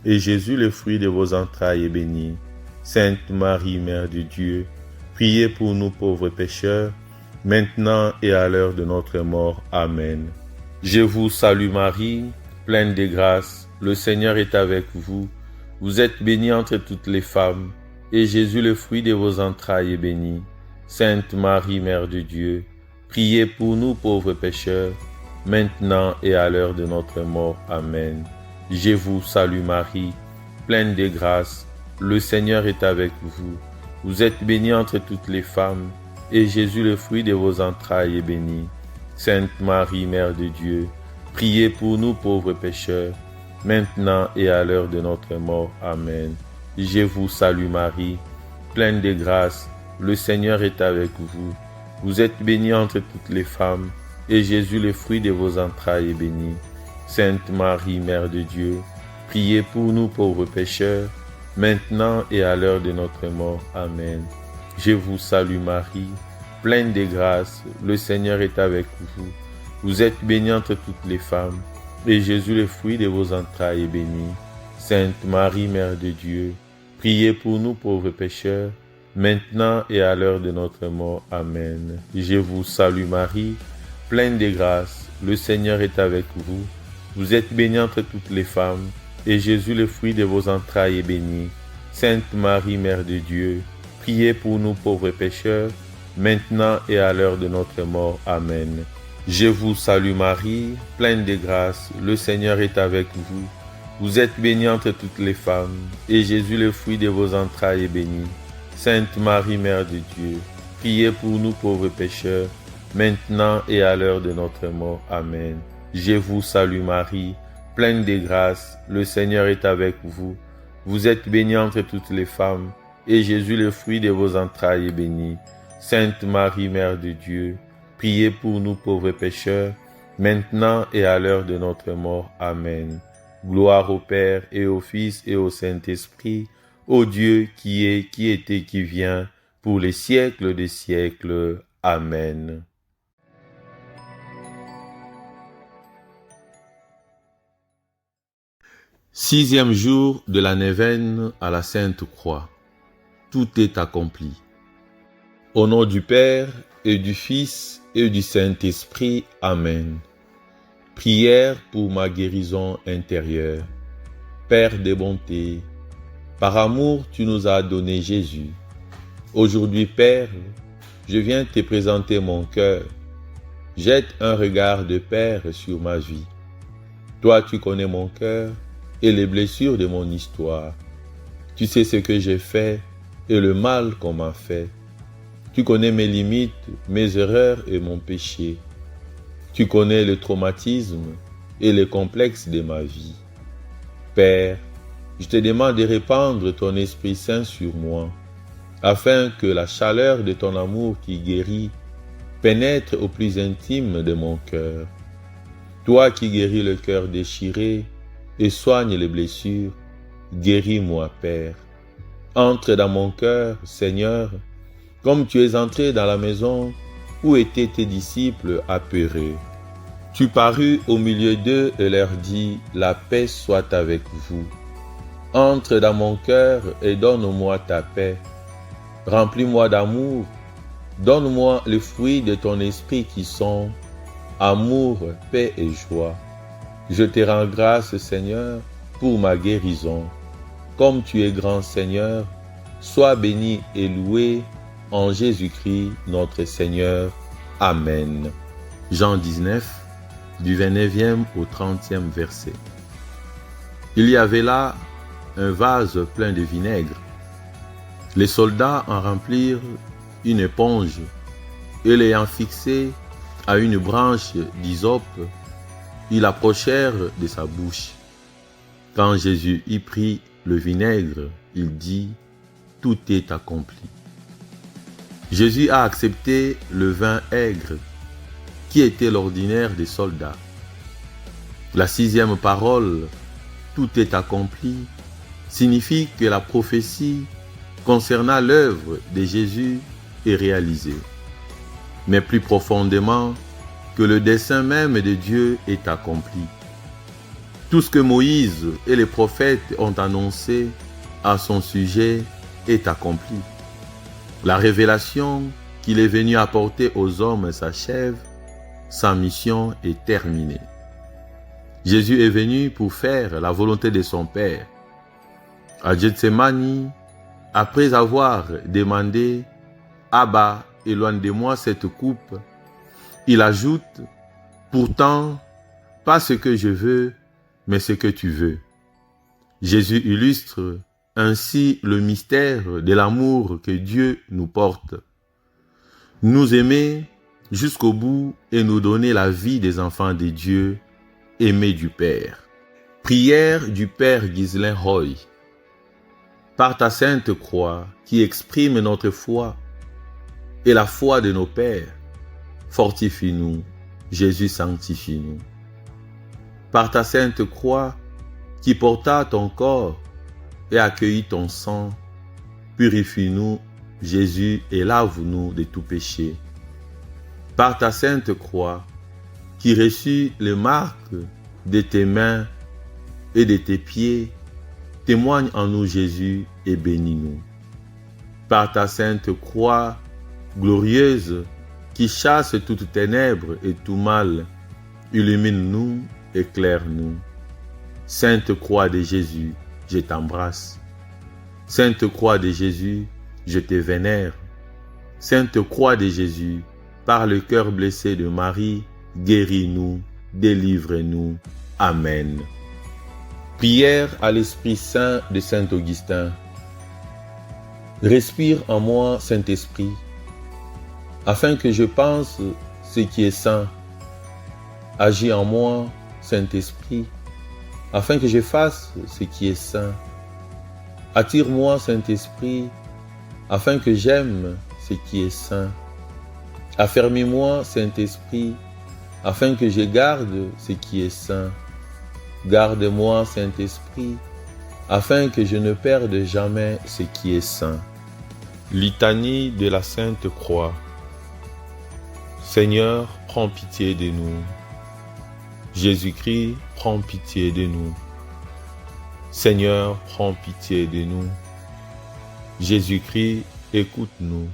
et Jésus, le fruit de vos entrailles, est béni. Sainte Marie, Mère de Dieu, priez pour nous pauvres pécheurs, maintenant et à l'heure de notre mort. Amen. Je vous salue Marie, pleine de grâce, le Seigneur est avec vous. Vous êtes bénie entre toutes les femmes, et Jésus, le fruit de vos entrailles, est béni. Sainte Marie, Mère de Dieu, priez pour nous pauvres pécheurs, maintenant et à l'heure de notre mort. Amen. Je vous salue Marie, pleine de grâce, le Seigneur est avec vous. Vous êtes bénie entre toutes les femmes, et Jésus, le fruit de vos entrailles, est béni. Sainte Marie, Mère de Dieu, priez pour nous pauvres pécheurs, maintenant et à l'heure de notre mort. Amen. Je vous salue Marie, pleine de grâce, le Seigneur est avec vous. Vous êtes bénie entre toutes les femmes, et Jésus, le fruit de vos entrailles, est béni. Sainte Marie, Mère de Dieu, priez pour nous pauvres pécheurs, maintenant et à l'heure de notre mort. Amen. Je vous salue Marie, pleine de grâce, le Seigneur est avec vous. Vous êtes bénie entre toutes les femmes, et Jésus, le fruit de vos entrailles, est béni. Sainte Marie, Mère de Dieu, priez pour nous pauvres pécheurs, maintenant et à l'heure de notre mort. Amen. Je vous salue Marie, pleine de grâce, le Seigneur est avec vous. Vous êtes bénie entre toutes les femmes, et Jésus, le fruit de vos entrailles, est béni. Sainte Marie, Mère de Dieu, priez pour nous pauvres pécheurs, maintenant et à l'heure de notre mort. Amen. Je vous salue Marie, pleine de grâce, le Seigneur est avec vous. Vous êtes bénie entre toutes les femmes, et Jésus, le fruit de vos entrailles, est béni. Sainte Marie, Mère de Dieu, priez pour nous pauvres pécheurs, maintenant et à l'heure de notre mort. Amen. Je vous salue Marie, pleine de grâce, le Seigneur est avec vous. Vous êtes bénie entre toutes les femmes, et Jésus, le fruit de vos entrailles, est béni. Sainte Marie, Mère de Dieu, priez pour nous pauvres pécheurs, maintenant et à l'heure de notre mort. Amen. Gloire au Père et au Fils et au Saint-Esprit, au Dieu qui est, qui était, qui vient, pour les siècles des siècles. Amen. Sixième jour de la neuvaine à la Sainte Croix. Tout est accompli. Au nom du Père et du Fils et du Saint-Esprit. Amen. Prière pour ma guérison intérieure. Père des bontés, par amour tu nous as donné Jésus. Aujourd'hui, Père, je viens te présenter mon cœur. Jette un regard de Père sur ma vie. Toi, tu connais mon cœur et les blessures de mon histoire. Tu sais ce que j'ai fait et le mal qu'on m'a fait. Tu connais mes limites, mes erreurs et mon péché. Tu connais le traumatisme et les complexes de ma vie. Père, je te demande de répandre ton Esprit Saint sur moi, afin que la chaleur de ton amour qui guérit pénètre au plus intime de mon cœur. Toi qui guéris le cœur déchiré et soigne les blessures, guéris-moi, Père. Entre dans mon cœur, Seigneur, comme tu es entré dans la maison où étaient tes disciples apeurés. Tu parus au milieu d'eux et leur dis, « La paix soit avec vous. » Entre dans mon cœur et donne-moi ta paix. Remplis-moi d'amour. Donne-moi les fruits de ton esprit qui sont amour, paix et joie. Je te rends grâce, Seigneur, pour ma guérison. Comme tu es grand, Seigneur, sois béni et loué en Jésus-Christ, notre Seigneur. Amen. Jean 19, du 29e au 30e verset. Il y avait là un vase plein de vinaigre. Les soldats en remplirent une éponge et l'ayant fixée à une branche d'hysope, ils l'approchèrent de sa bouche. Quand Jésus y prit le vinaigre, il dit, « Tout est accompli. » Jésus a accepté le vin aigre, qui était l'ordinaire des soldats. La sixième parole, « Tout est accompli », signifie que la prophétie concernant l'œuvre de Jésus est réalisée, mais plus profondément que le dessein même de Dieu est accompli. Tout ce que Moïse et les prophètes ont annoncé à son sujet est accompli. La révélation qu'il est venu apporter aux hommes s'achève, sa mission est terminée. Jésus est venu pour faire la volonté de son Père. À Gethsémani, après avoir demandé « Abba, éloigne de moi cette coupe », il ajoute « Pourtant, pas ce que je veux, mais ce que tu veux. » Jésus illustre ainsi le mystère de l'amour que Dieu nous porte. Nous aimer jusqu'au bout et nous donner la vie des enfants de Dieu, aimés du Père. Prière du Père Ghislain Roy. Par ta sainte croix qui exprime notre foi et la foi de nos pères, fortifie-nous, Jésus sanctifie-nous. Par ta sainte croix qui porta ton corps et accueillit ton sang, purifie-nous, Jésus, et lave-nous de tout péché. Par ta sainte croix qui reçut les marques de tes mains et de tes pieds, témoigne en nous, Jésus, et bénis-nous. Par ta sainte croix glorieuse qui chasse toute ténèbres et tout mal, illumine-nous, éclaire-nous. Sainte croix de Jésus, je t'embrasse. Sainte croix de Jésus, je te vénère. Sainte croix de Jésus, par le cœur blessé de Marie, guéris-nous, délivre-nous. Amen. Prière à l'Esprit Saint de Saint Augustin. Respire en moi, Saint-Esprit, afin que je pense ce qui est saint. Agis en moi, Saint-Esprit, afin que je fasse ce qui est saint. Attire-moi, Saint-Esprit, afin que j'aime ce qui est saint. Affermis-moi, Saint-Esprit, afin que je garde ce qui est saint. Garde-moi, Saint-Esprit, afin que je ne perde jamais ce qui est saint. Litanie de la Sainte Croix. Seigneur, prends pitié de nous. Jésus-Christ, prends pitié de nous. Seigneur, prends pitié de nous. Jésus-Christ, écoute-nous.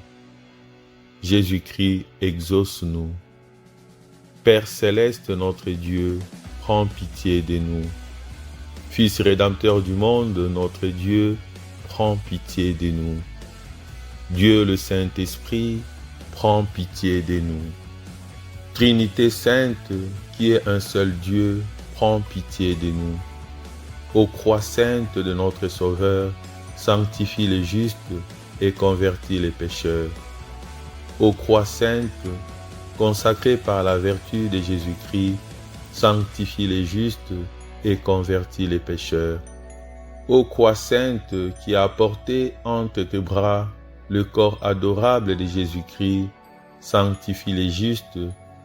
Jésus-Christ, exauce-nous. Père céleste, notre Dieu, prends pitié de nous. Fils rédempteur du monde, notre Dieu, prends pitié de nous. Dieu le Saint-Esprit, prends pitié de nous. Trinité sainte, qui est un seul Dieu, prends pitié de nous. Ô croix sainte de notre Sauveur, sanctifie les justes et convertis les pécheurs. Ô croix sainte, consacrée par la vertu de Jésus-Christ, sanctifie les justes et convertis les pécheurs. Ô croix sainte qui a porté entre tes bras le corps adorable de Jésus-Christ, sanctifie les justes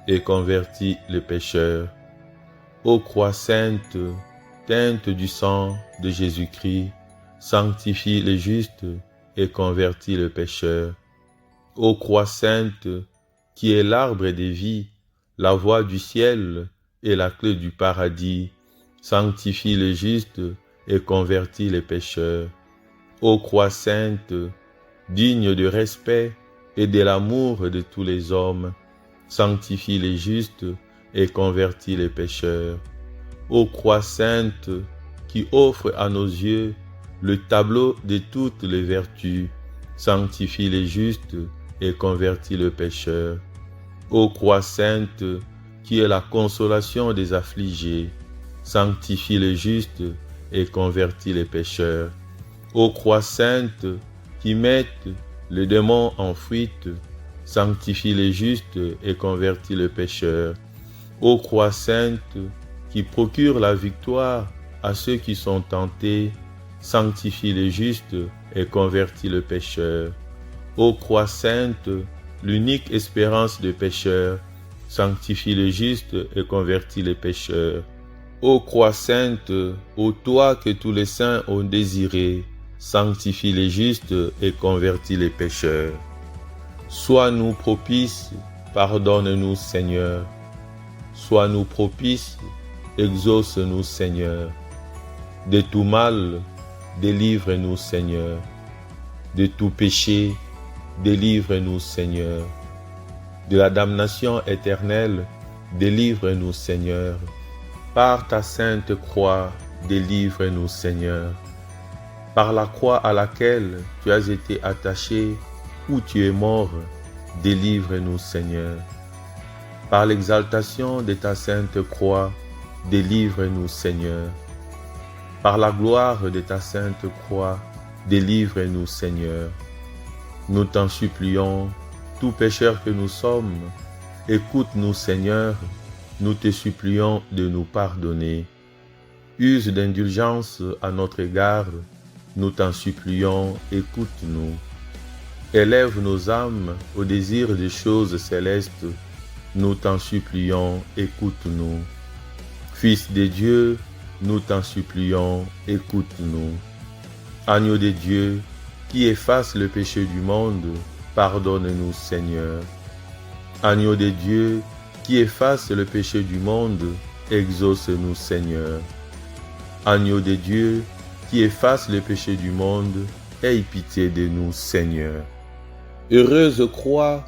et convertis les pécheurs. Ô croix sainte, teinte du sang de Jésus-Christ, sanctifie les justes et convertis les pécheurs. Ô croix sainte, qui est l'arbre des vies, la voie du ciel et la clé du paradis, sanctifie les justes et convertis les pécheurs. Ô croix sainte, digne de respect et de l'amour de tous les hommes, sanctifie les justes et convertis les pécheurs. Ô croix sainte, qui offre à nos yeux le tableau de toutes les vertus, sanctifie les justes et convertis le pécheur. Ô croix sainte, qui est la consolation des affligés, sanctifie les justes et convertis les pécheurs. Ô croix sainte, qui mette les démons en fuite, sanctifie les justes et convertis les pécheurs. Ô croix sainte, qui procure la victoire à ceux qui sont tentés, sanctifie les justes et convertis le pécheur. Ô croix sainte, l'unique espérance des pécheurs, sanctifie les justes et convertis les pécheurs. Ô croix sainte, ô toi que tous les saints ont désiré, sanctifie les justes et convertis les pécheurs. Sois-nous propice, pardonne-nous Seigneur. Sois-nous propice, exauce-nous Seigneur. De tout mal, délivre-nous Seigneur. De tout péché, délivre-nous Seigneur. De la damnation éternelle, délivre-nous Seigneur. Par ta sainte croix, délivre-nous Seigneur. Par la croix à laquelle tu as été attaché, où tu es mort, délivre-nous Seigneur. Par l'exaltation de ta sainte croix, délivre-nous Seigneur. Par la gloire de ta sainte croix, délivre-nous Seigneur. Nous t'en supplions, tout pécheur que nous sommes, écoute-nous Seigneur, nous te supplions de nous pardonner. Use d'indulgence à notre égard, nous t'en supplions, écoute-nous. Élève nos âmes au désir des choses célestes, nous t'en supplions, écoute-nous. Fils de Dieu, nous t'en supplions, écoute-nous. Agneau de Dieu, qui efface le péché du monde, pardonne-nous Seigneur. Agneau de Dieu, qui efface le péché du monde, exauce-nous Seigneur. Agneau de Dieu, qui efface le péché du monde, aie pitié de nous Seigneur. Heureuses croix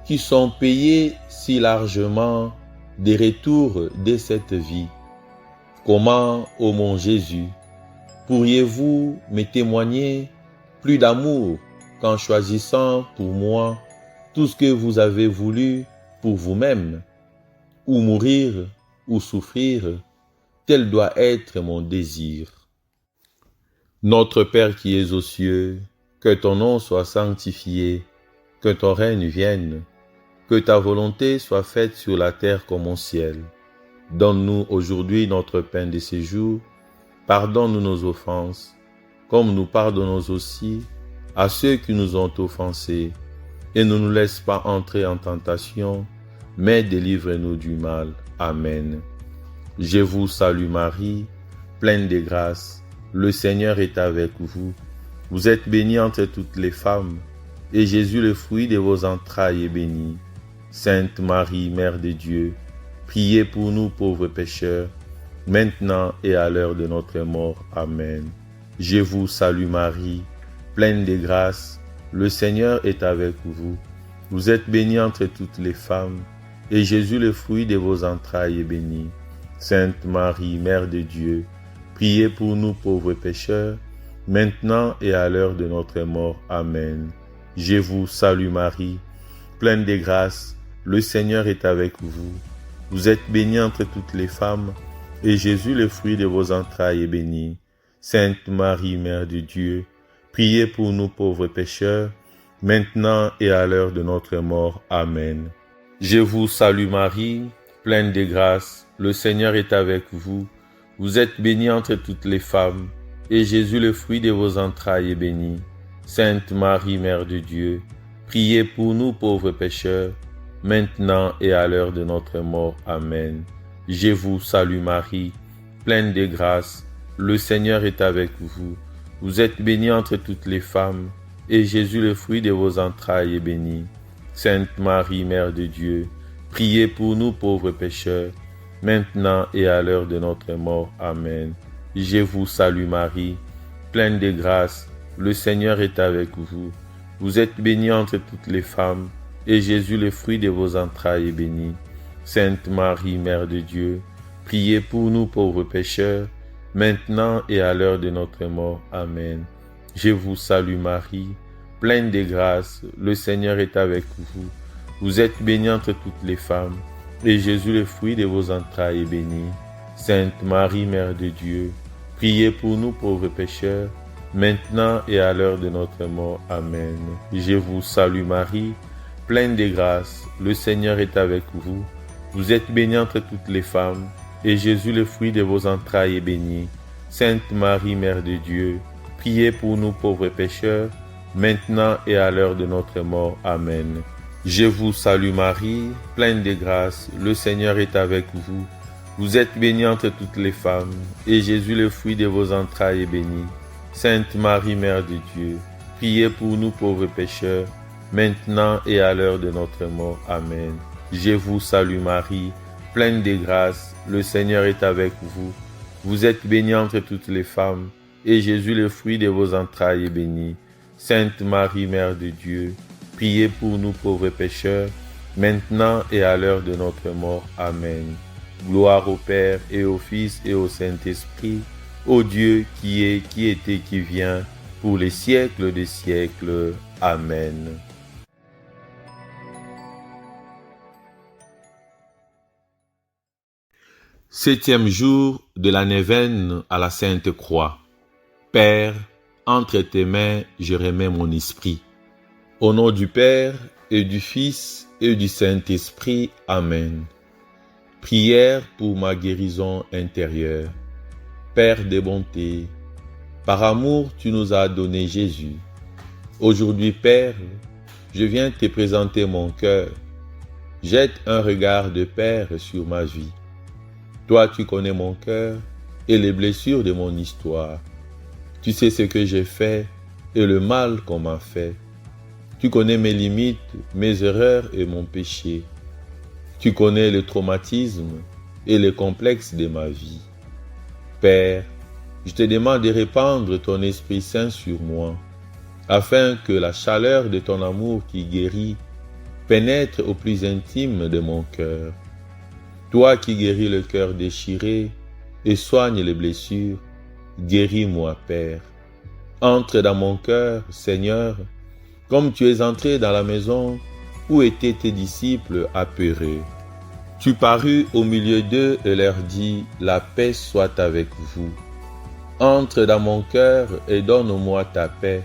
qui sont payées si largement des retours de cette vie. Comment, ô mon Jésus, pourriez-vous me témoigner plus d'amour qu'en choisissant pour moi tout ce que vous avez voulu pour vous-même, ou mourir, ou souffrir, tel doit être mon désir. Notre Père qui es aux cieux, que ton nom soit sanctifié, que ton règne vienne, que ta volonté soit faite sur la terre comme au ciel. Donne-nous aujourd'hui notre pain de ce jour, pardonne-nous nos offenses, comme nous pardonnons aussi à ceux qui nous ont offensés, et ne nous laisse pas entrer en tentation, mais délivre-nous du mal. Amen. Je vous salue Marie, pleine de grâce. Le Seigneur est avec vous. Vous êtes bénie entre toutes les femmes, et Jésus, le fruit de vos entrailles, est béni. Sainte Marie, Mère de Dieu, priez pour nous pauvres pécheurs, maintenant et à l'heure de notre mort. Amen. Je vous salue Marie, pleine de grâce. Le Seigneur est avec vous. Vous êtes bénie entre toutes les femmes, et Jésus, le fruit de vos entrailles, est béni. Sainte Marie, Mère de Dieu, priez pour nous pauvres pécheurs, maintenant et à l'heure de notre mort. Amen. Je vous salue Marie, pleine de grâce, le Seigneur est avec vous. Vous êtes bénie entre toutes les femmes, et Jésus, le fruit de vos entrailles, est béni. Sainte Marie, Mère de Dieu, priez pour nous pauvres pécheurs, maintenant et à l'heure de notre mort. Amen. Je vous salue Marie, pleine de grâce, le Seigneur est avec vous. Vous êtes bénie entre toutes les femmes, et Jésus, le fruit de vos entrailles, est béni. Sainte Marie, Mère de Dieu, priez pour nous pauvres pécheurs, maintenant et à l'heure de notre mort. Amen. Je vous salue Marie, pleine de grâce, le Seigneur est avec vous. Vous êtes bénie entre toutes les femmes, et Jésus, le fruit de vos entrailles, est béni. Sainte Marie, Mère de Dieu, priez pour nous pauvres pécheurs, maintenant et à l'heure de notre mort. Amen. Je vous salue Marie, pleine de grâce, le Seigneur est avec vous. Vous êtes bénie entre toutes les femmes, et Jésus, le fruit de vos entrailles, est béni. Sainte Marie, Mère de Dieu, priez pour nous pauvres pécheurs, maintenant et à l'heure de notre mort. Amen. Je vous salue Marie, pleine de grâce, le Seigneur est avec vous. Vous êtes bénie entre toutes les femmes, et Jésus, le fruit de vos entrailles, est béni. Sainte Marie, Mère de Dieu, priez pour nous pauvres pécheurs, maintenant et à l'heure de notre mort. Amen. Je vous salue Marie, pleine de grâce, le Seigneur est avec vous. Vous êtes bénie entre toutes les femmes, et Jésus, le fruit de vos entrailles, est béni. Sainte Marie, Mère de Dieu, priez pour nous pauvres pécheurs, maintenant et à l'heure de notre mort. Amen. Je vous salue Marie, pleine de grâce, le Seigneur est avec vous. Vous êtes bénie entre toutes les femmes, et Jésus, le fruit de vos entrailles, est béni. Sainte Marie, Mère de Dieu, priez pour nous pauvres pécheurs, maintenant et à l'heure de notre mort. Amen. Je vous salue Marie, pleine de grâce, le Seigneur est avec vous. Vous êtes bénie entre toutes les femmes, et Jésus, le fruit de vos entrailles, est béni. Sainte Marie, Mère de Dieu, priez pour nous pauvres pécheurs, maintenant et à l'heure de notre mort. Amen. Gloire au Père et au Fils et au Saint-Esprit, au Dieu qui est, qui était, qui vient, pour les siècles des siècles. Amen. Septième jour de la neuvaine à la Sainte Croix. Père, entre tes mains, je remets mon esprit. Au nom du Père et du Fils et du Saint-Esprit. Amen. Prière pour ma guérison intérieure. Père de bonté, par amour, tu nous as donné Jésus. Aujourd'hui, Père, je viens te présenter mon cœur. Jette un regard de Père sur ma vie. Toi, tu connais mon cœur et les blessures de mon histoire. Tu sais ce que j'ai fait et le mal qu'on m'a fait. Tu connais mes limites, mes erreurs et mon péché. Tu connais le traumatisme et les complexes de ma vie. Père, je te demande de répandre ton Esprit Saint sur moi, afin que la chaleur de ton amour qui guérit pénètre au plus intime de mon cœur. Toi qui guéris le cœur déchiré et soignes les blessures, guéris-moi, Père. Entre dans mon cœur, Seigneur, comme tu es entré dans la maison où étaient tes disciples apeurés. Tu parus au milieu d'eux et leur dis, la paix soit avec vous. Entre dans mon cœur et donne-moi ta paix.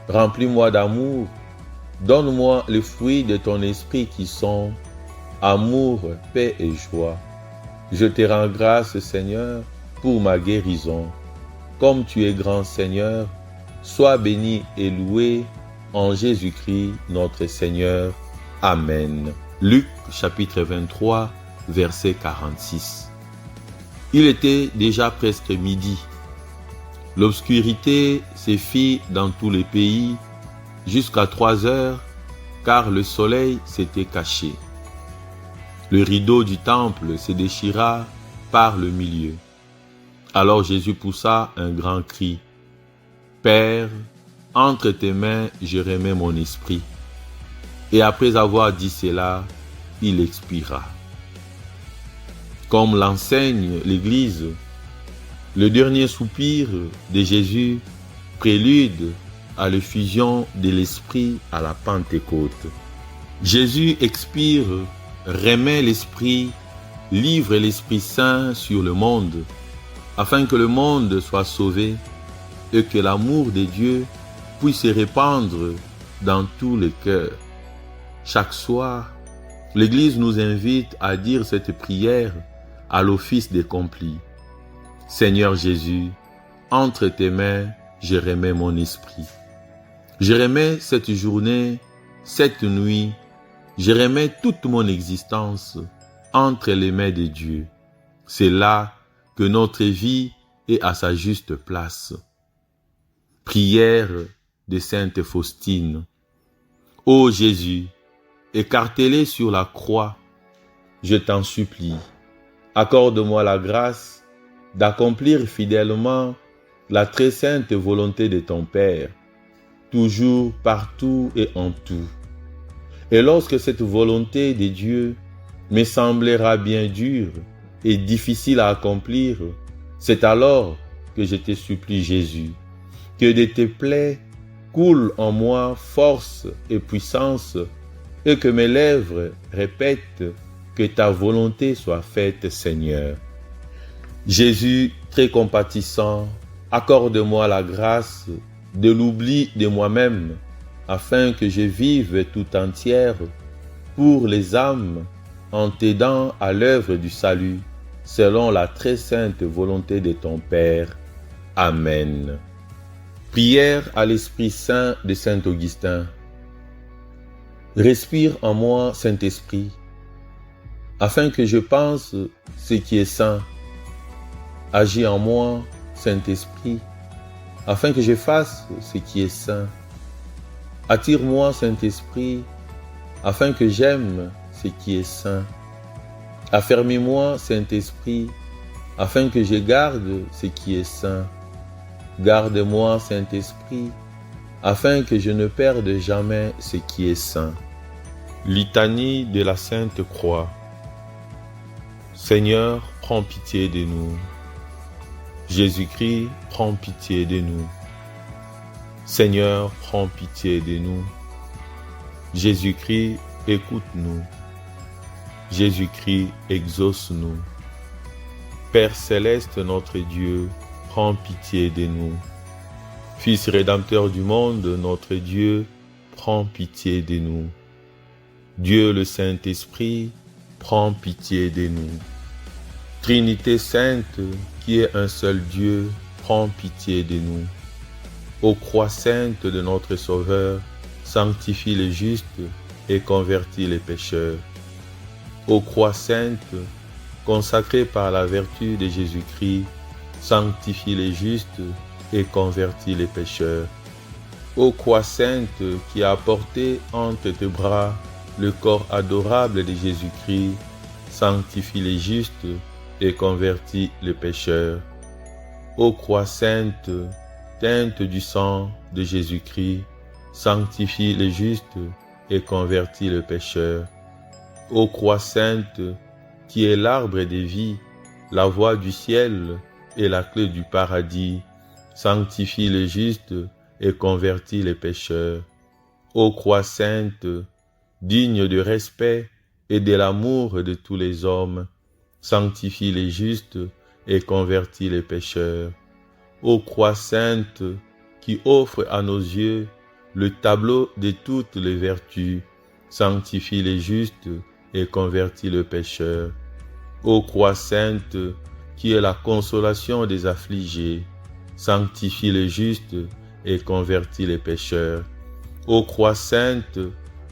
Remplis-moi d'amour. Donne-moi les fruits de ton esprit qui sont amour, paix et joie. Je te rends grâce, Seigneur, pour ma guérison. Comme tu es grand, Seigneur, sois béni et loué en Jésus-Christ, notre Seigneur. Amen. Luc chapitre 23, verset 46. Il était déjà presque midi. L'obscurité se fit dans tous les pays jusqu'à 3 heures, car le soleil s'était caché. Le rideau du temple se déchira par le milieu. Alors Jésus poussa un grand cri. « Père, entre tes mains je remets mon esprit. » Et après avoir dit cela, il expira. Comme l'enseigne l'Église, le dernier soupir de Jésus prélude à l'effusion de l'Esprit à la Pentecôte. Jésus expire, remet l'Esprit, livre l'Esprit Saint sur le monde, afin que le monde soit sauvé et que l'amour de Dieu puisse se répandre dans tous les cœurs. Chaque soir, l'Église nous invite à dire cette prière à l'office des complis. Seigneur Jésus, entre tes mains, je remets mon esprit. Je remets cette journée, cette nuit, je remets toute mon existence entre les mains de Dieu. C'est là que notre vie est à sa juste place. Prière de Sainte Faustine. Ô Jésus, écartelé sur la croix, je t'en supplie, accorde-moi la grâce d'accomplir fidèlement la très sainte volonté de ton Père, toujours, partout et en tout. Et lorsque cette volonté de Dieu me semblera bien dure et difficile à accomplir, c'est alors que je te supplie, Jésus, que de tes plaies coule en moi force et puissance, et que mes lèvres répètent que ta volonté soit faite, Seigneur. Jésus, très compatissant, accorde-moi la grâce de l'oubli de moi-même, afin que je vive tout entière pour les âmes en t'aidant à l'œuvre du salut, selon la très sainte volonté de ton Père. Amen. Prière à l'Esprit Saint de Saint Augustin. Respire en moi, Saint-Esprit, afin que je pense ce qui est saint. Agis en moi, Saint-Esprit, afin que je fasse ce qui est saint. Attire-moi, Saint-Esprit, afin que j'aime ce qui est saint. Affermis-moi, Saint-Esprit, afin que je garde ce qui est saint. Garde-moi, Saint-Esprit, afin que je ne perde jamais ce qui est saint. Litanie de la Sainte Croix. Seigneur, prends pitié de nous. Jésus-Christ, prends pitié de nous. Seigneur, prends pitié de nous. Jésus-Christ, écoute-nous. Jésus-Christ, exauce-nous. Père céleste, notre Dieu, prends pitié de nous. Fils rédempteur du monde, notre Dieu, prends pitié de nous. Dieu le Saint-Esprit, prends pitié de nous. Trinité sainte, qui est un seul Dieu, prends pitié de nous. Ô croix sainte de notre Sauveur, sanctifie les justes et convertis les pécheurs. Ô croix sainte, consacrée par la vertu de Jésus-Christ, sanctifie les justes et convertis les pécheurs. Ô croix sainte qui a porté entre tes bras le corps adorable de Jésus-Christ, sanctifie les justes et convertis les pécheurs. Ô croix sainte, teinte du sang de Jésus-Christ, sanctifie les justes et convertis les pécheurs. Ô croix sainte, qui est l'arbre de vie, la voie du ciel et la clé du paradis, sanctifie les justes et convertis les pécheurs. Ô croix sainte, digne de respect et de l'amour de tous les hommes, sanctifie les justes et convertis les pécheurs. Ô croix sainte, qui offre à nos yeux le tableau de toutes les vertus, sanctifie les justes et convertis le pécheur. Ô croix sainte, qui est la consolation des affligés, sanctifie les justes et convertis les pécheurs. Ô croix sainte,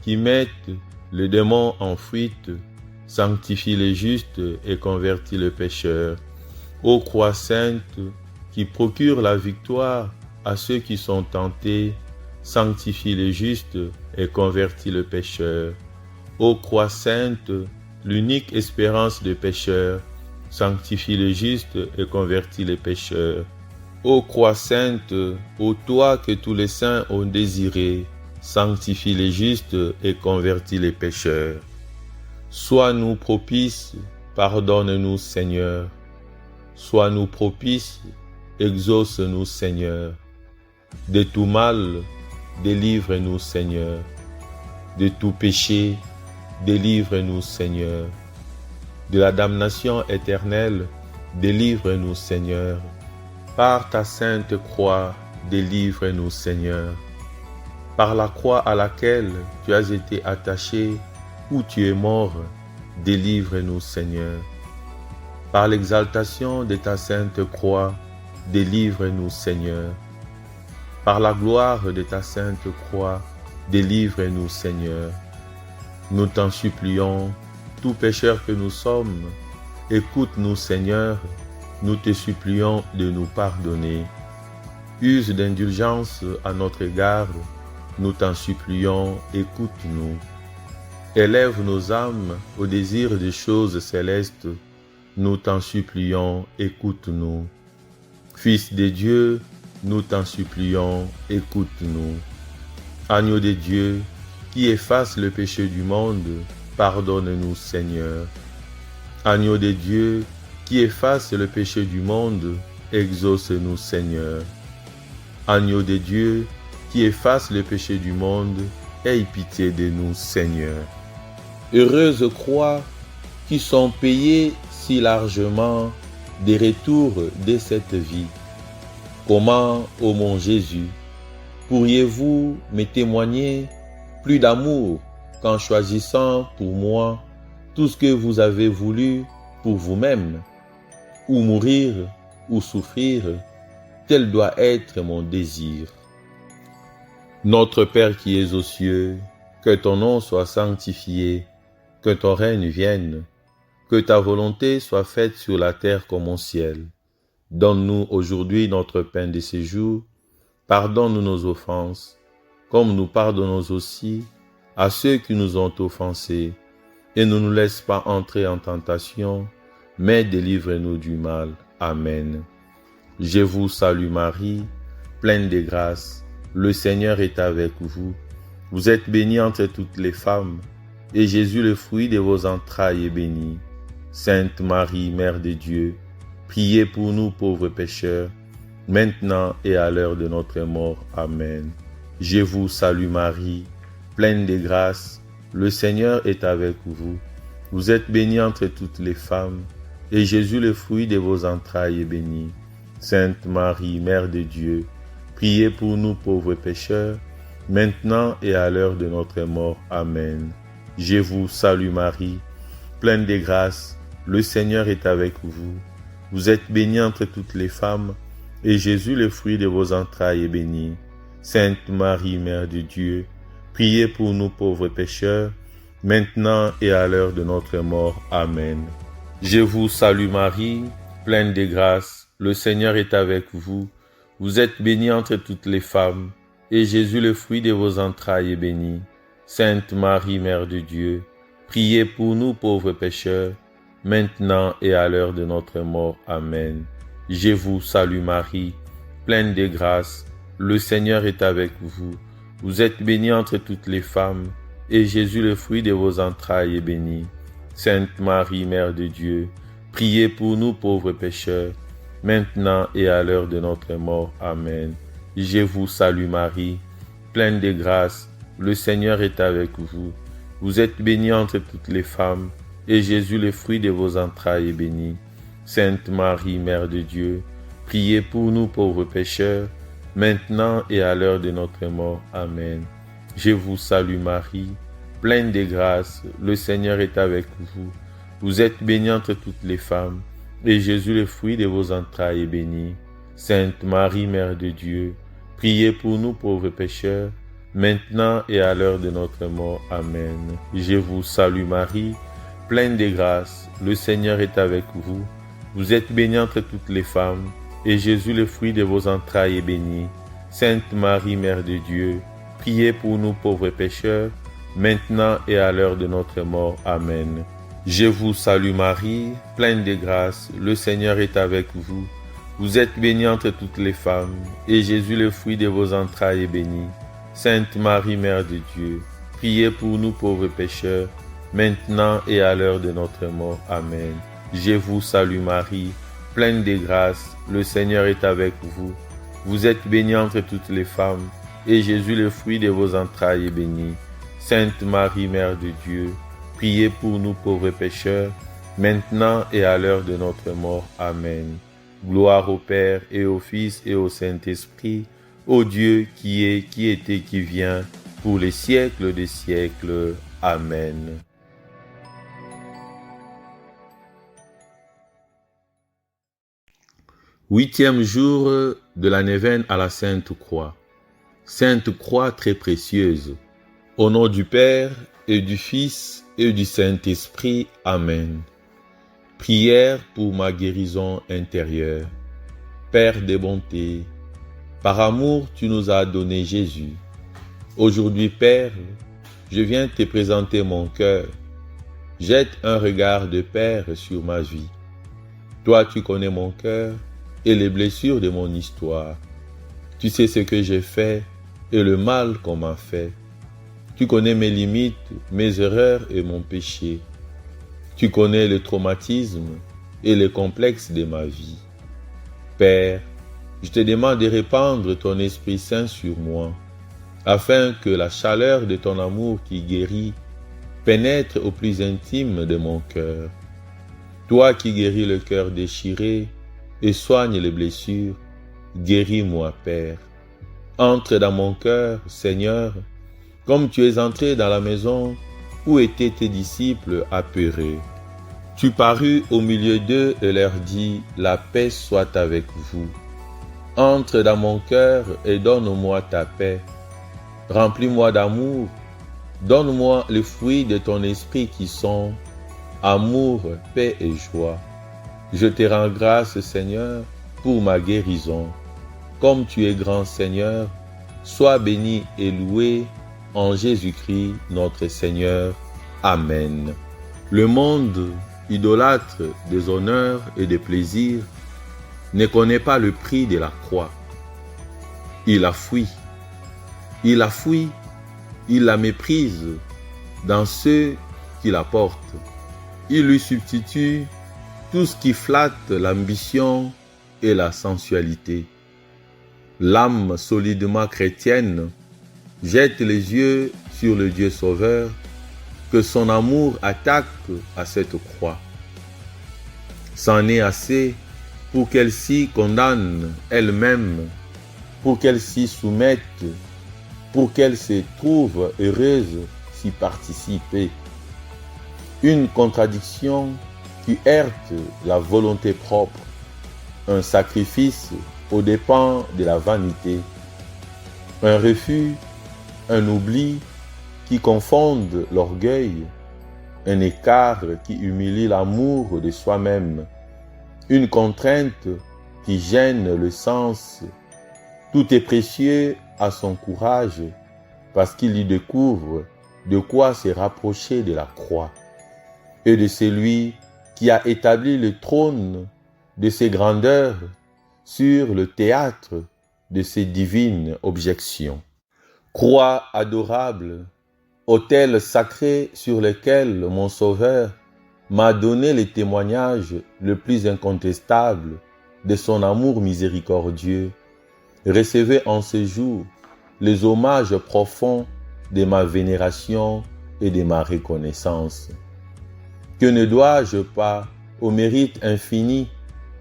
qui mette Le démon en fuite sanctifie les justes et convertit le pécheur. Ô croix sainte, qui procure la victoire à ceux qui sont tentés, sanctifie les justes et convertit le pécheur. Ô croix sainte, l'unique espérance des pécheurs, sanctifie les justes et convertit les pécheurs. Ô croix sainte, ô toi que tous les saints ont désiré, sanctifie les justes et convertis les pécheurs. Sois-nous propice, pardonne-nous Seigneur. Sois-nous propice, exauce-nous Seigneur. De tout mal, délivre-nous Seigneur. De tout péché, délivre-nous Seigneur. De la damnation éternelle, délivre-nous Seigneur. Par ta sainte croix, délivre-nous Seigneur. Par la croix à laquelle tu as été attaché, où tu es mort, délivre-nous Seigneur. Par l'exaltation de ta sainte croix, délivre-nous Seigneur. Par la gloire de ta sainte croix, délivre-nous Seigneur. Nous t'en supplions, tout pécheur que nous sommes, écoute-nous Seigneur, nous te supplions de nous pardonner. Use d'indulgence à notre égard, nous t'en supplions, écoute-nous. Élève nos âmes au désir des choses célestes, nous t'en supplions, écoute-nous. Fils de Dieu, nous t'en supplions, écoute-nous. Agneau de Dieu, qui efface le péché du monde, pardonne-nous Seigneur. Agneau de Dieu, qui efface le péché du monde, exauce-nous Seigneur. Agneau de Dieu, qui efface le péché du monde, aie pitié de nous Seigneur. Heureuses croix qui sont payées si largement des retours de cette vie. Comment, ô mon Jésus, pourriez-vous me témoigner plus d'amour qu'en choisissant pour moi tout ce que vous avez voulu pour vous-même, ou mourir, ou souffrir, tel doit être mon désir. Notre Père qui es aux cieux, que ton nom soit sanctifié, que ton règne vienne, que ta volonté soit faite sur la terre comme au ciel. Donne-nous aujourd'hui notre pain de ce jour, pardonne-nous nos offenses, comme nous pardonnons aussi à ceux qui nous ont offensés, et ne nous laisse pas entrer en tentation, mais délivre-nous du mal. Amen. Je vous salue Marie, pleine de grâce, le Seigneur est avec vous. Vous êtes bénie entre toutes les femmes, et Jésus, le fruit de vos entrailles, est béni. Sainte Marie, Mère de Dieu, priez pour nous pauvres pécheurs, maintenant et à l'heure de notre mort. Amen. Je vous salue Marie, pleine de grâce, le Seigneur est avec vous. Vous êtes bénie entre toutes les femmes, et Jésus, le fruit de vos entrailles, est béni. Sainte Marie, Mère de Dieu, priez pour nous pauvres pécheurs, maintenant et à l'heure de notre mort. Amen. Je vous salue Marie, pleine de grâce, le Seigneur est avec vous. Vous êtes bénie entre toutes les femmes, et Jésus, le fruit de vos entrailles, est béni. Sainte Marie, Mère de Dieu, priez pour nous pauvres pécheurs, maintenant et à l'heure de notre mort. Amen. Je vous salue Marie, pleine de grâce, le Seigneur est avec vous. Vous êtes bénie entre toutes les femmes, et Jésus, le fruit de vos entrailles, est béni. Sainte Marie, Mère de Dieu, priez pour nous pauvres pécheurs, maintenant et à l'heure de notre mort. Amen. Je vous salue Marie, pleine de grâce, le Seigneur est avec vous. Vous êtes bénie entre toutes les femmes, et Jésus, le fruit de vos entrailles, est béni. Sainte Marie, Mère de Dieu, priez pour nous pauvres pécheurs, maintenant et à l'heure de notre mort. Amen. Je vous salue Marie, pleine de grâce, le Seigneur est avec vous. Vous êtes bénie entre toutes les femmes, et Jésus, le fruit de vos entrailles, est béni. Sainte Marie, Mère de Dieu, priez pour nous pauvres pécheurs, maintenant et à l'heure de notre mort. Amen. Je vous salue Marie, pleine de grâce, le Seigneur est avec vous. Vous êtes bénie entre toutes les femmes, et Jésus, le fruit de vos entrailles, est béni. Sainte Marie, Mère de Dieu, priez pour nous pauvres pécheurs, maintenant et à l'heure de notre mort. Amen. Je vous salue Marie, pleine de grâce, le Seigneur est avec vous. Vous êtes bénie entre toutes les femmes, et Jésus, le fruit de vos entrailles, est béni. Sainte Marie, Mère de Dieu, priez pour nous pauvres pécheurs, maintenant et à l'heure de notre mort. Amen. Je vous salue Marie, pleine de grâce, le Seigneur est avec vous. Vous êtes bénie entre toutes les femmes, et Jésus, le fruit de vos entrailles, est béni. Sainte Marie, Mère de Dieu, priez pour nous pauvres pécheurs, maintenant et à l'heure de notre mort. Amen. Je vous salue Marie, pleine de grâce, le Seigneur est avec vous. Vous êtes bénie entre toutes les femmes, et Jésus, le fruit de vos entrailles, est béni. Sainte Marie, Mère de Dieu, priez pour nous pauvres pécheurs, maintenant et à l'heure de notre mort. Amen. Gloire au Père et au Fils et au Saint-Esprit, ô Dieu qui est, qui était, qui vient, pour les siècles des siècles. Amen. Huitième jour de la neuvaine à la Sainte Croix. Sainte Croix très précieuse. Au nom du Père et du Fils et du Saint-Esprit. Amen. Prière pour ma guérison intérieure. Père des bontés, par amour tu nous as donné Jésus. Aujourd'hui, Père, je viens te présenter mon cœur. Jette un regard de Père sur ma vie. Toi, tu connais mon cœur et les blessures de mon histoire. Tu sais ce que j'ai fait et le mal qu'on m'a fait. Tu connais mes limites, mes erreurs et mon péché. Tu connais le traumatisme et les complexes de ma vie. Père, je te demande de répandre ton Esprit Saint sur moi, afin que la chaleur de ton amour qui guérit pénètre au plus intime de mon cœur. Toi qui guéris le cœur déchiré et soigne les blessures, guéris-moi, Père. Entre dans mon cœur, Seigneur, comme tu es entré dans la maison où étaient tes disciples apeurés. Tu parus au milieu d'eux et leur dis, la paix soit avec vous. Entre dans mon cœur et donne-moi ta paix. Remplis-moi d'amour, donne-moi les fruits de ton esprit qui sont amour, paix et joie. Je te rends grâce, Seigneur, pour ma guérison. Comme tu es grand, Seigneur, sois béni et loué en Jésus-Christ, notre Seigneur. Amen. Le monde, idolâtre des honneurs et des plaisirs, ne connaît pas le prix de la croix. Il la fuit. Il la fuit. Il la méprise dans ceux qui la portent. Il lui substitue tout ce qui flatte l'ambition et la sensualité. L'âme solidement chrétienne jette les yeux sur le Dieu Sauveur que son amour attaque à cette croix. C'en est assez pour qu'elle s'y condamne elle-même, pour qu'elle s'y soumette, pour qu'elle se trouve heureuse s'y participer. Une contradiction qui heurte la volonté propre, un sacrifice aux dépens de la vanité, un refus, un oubli qui confondent l'orgueil, un écart qui humilie l'amour de soi-même, une contrainte qui gêne le sens. Tout est précieux à son courage parce qu'il y découvre de quoi se rapprocher de la croix et de celui qui a établi le trône de ses grandeurs sur le théâtre de ses divines objections. Croix adorable, autel sacré sur lequel mon Sauveur m'a donné le témoignage le plus incontestable de son amour miséricordieux. Recevez en ce jour les hommages profonds de ma vénération et de ma reconnaissance. Que ne dois-je pas au mérite infini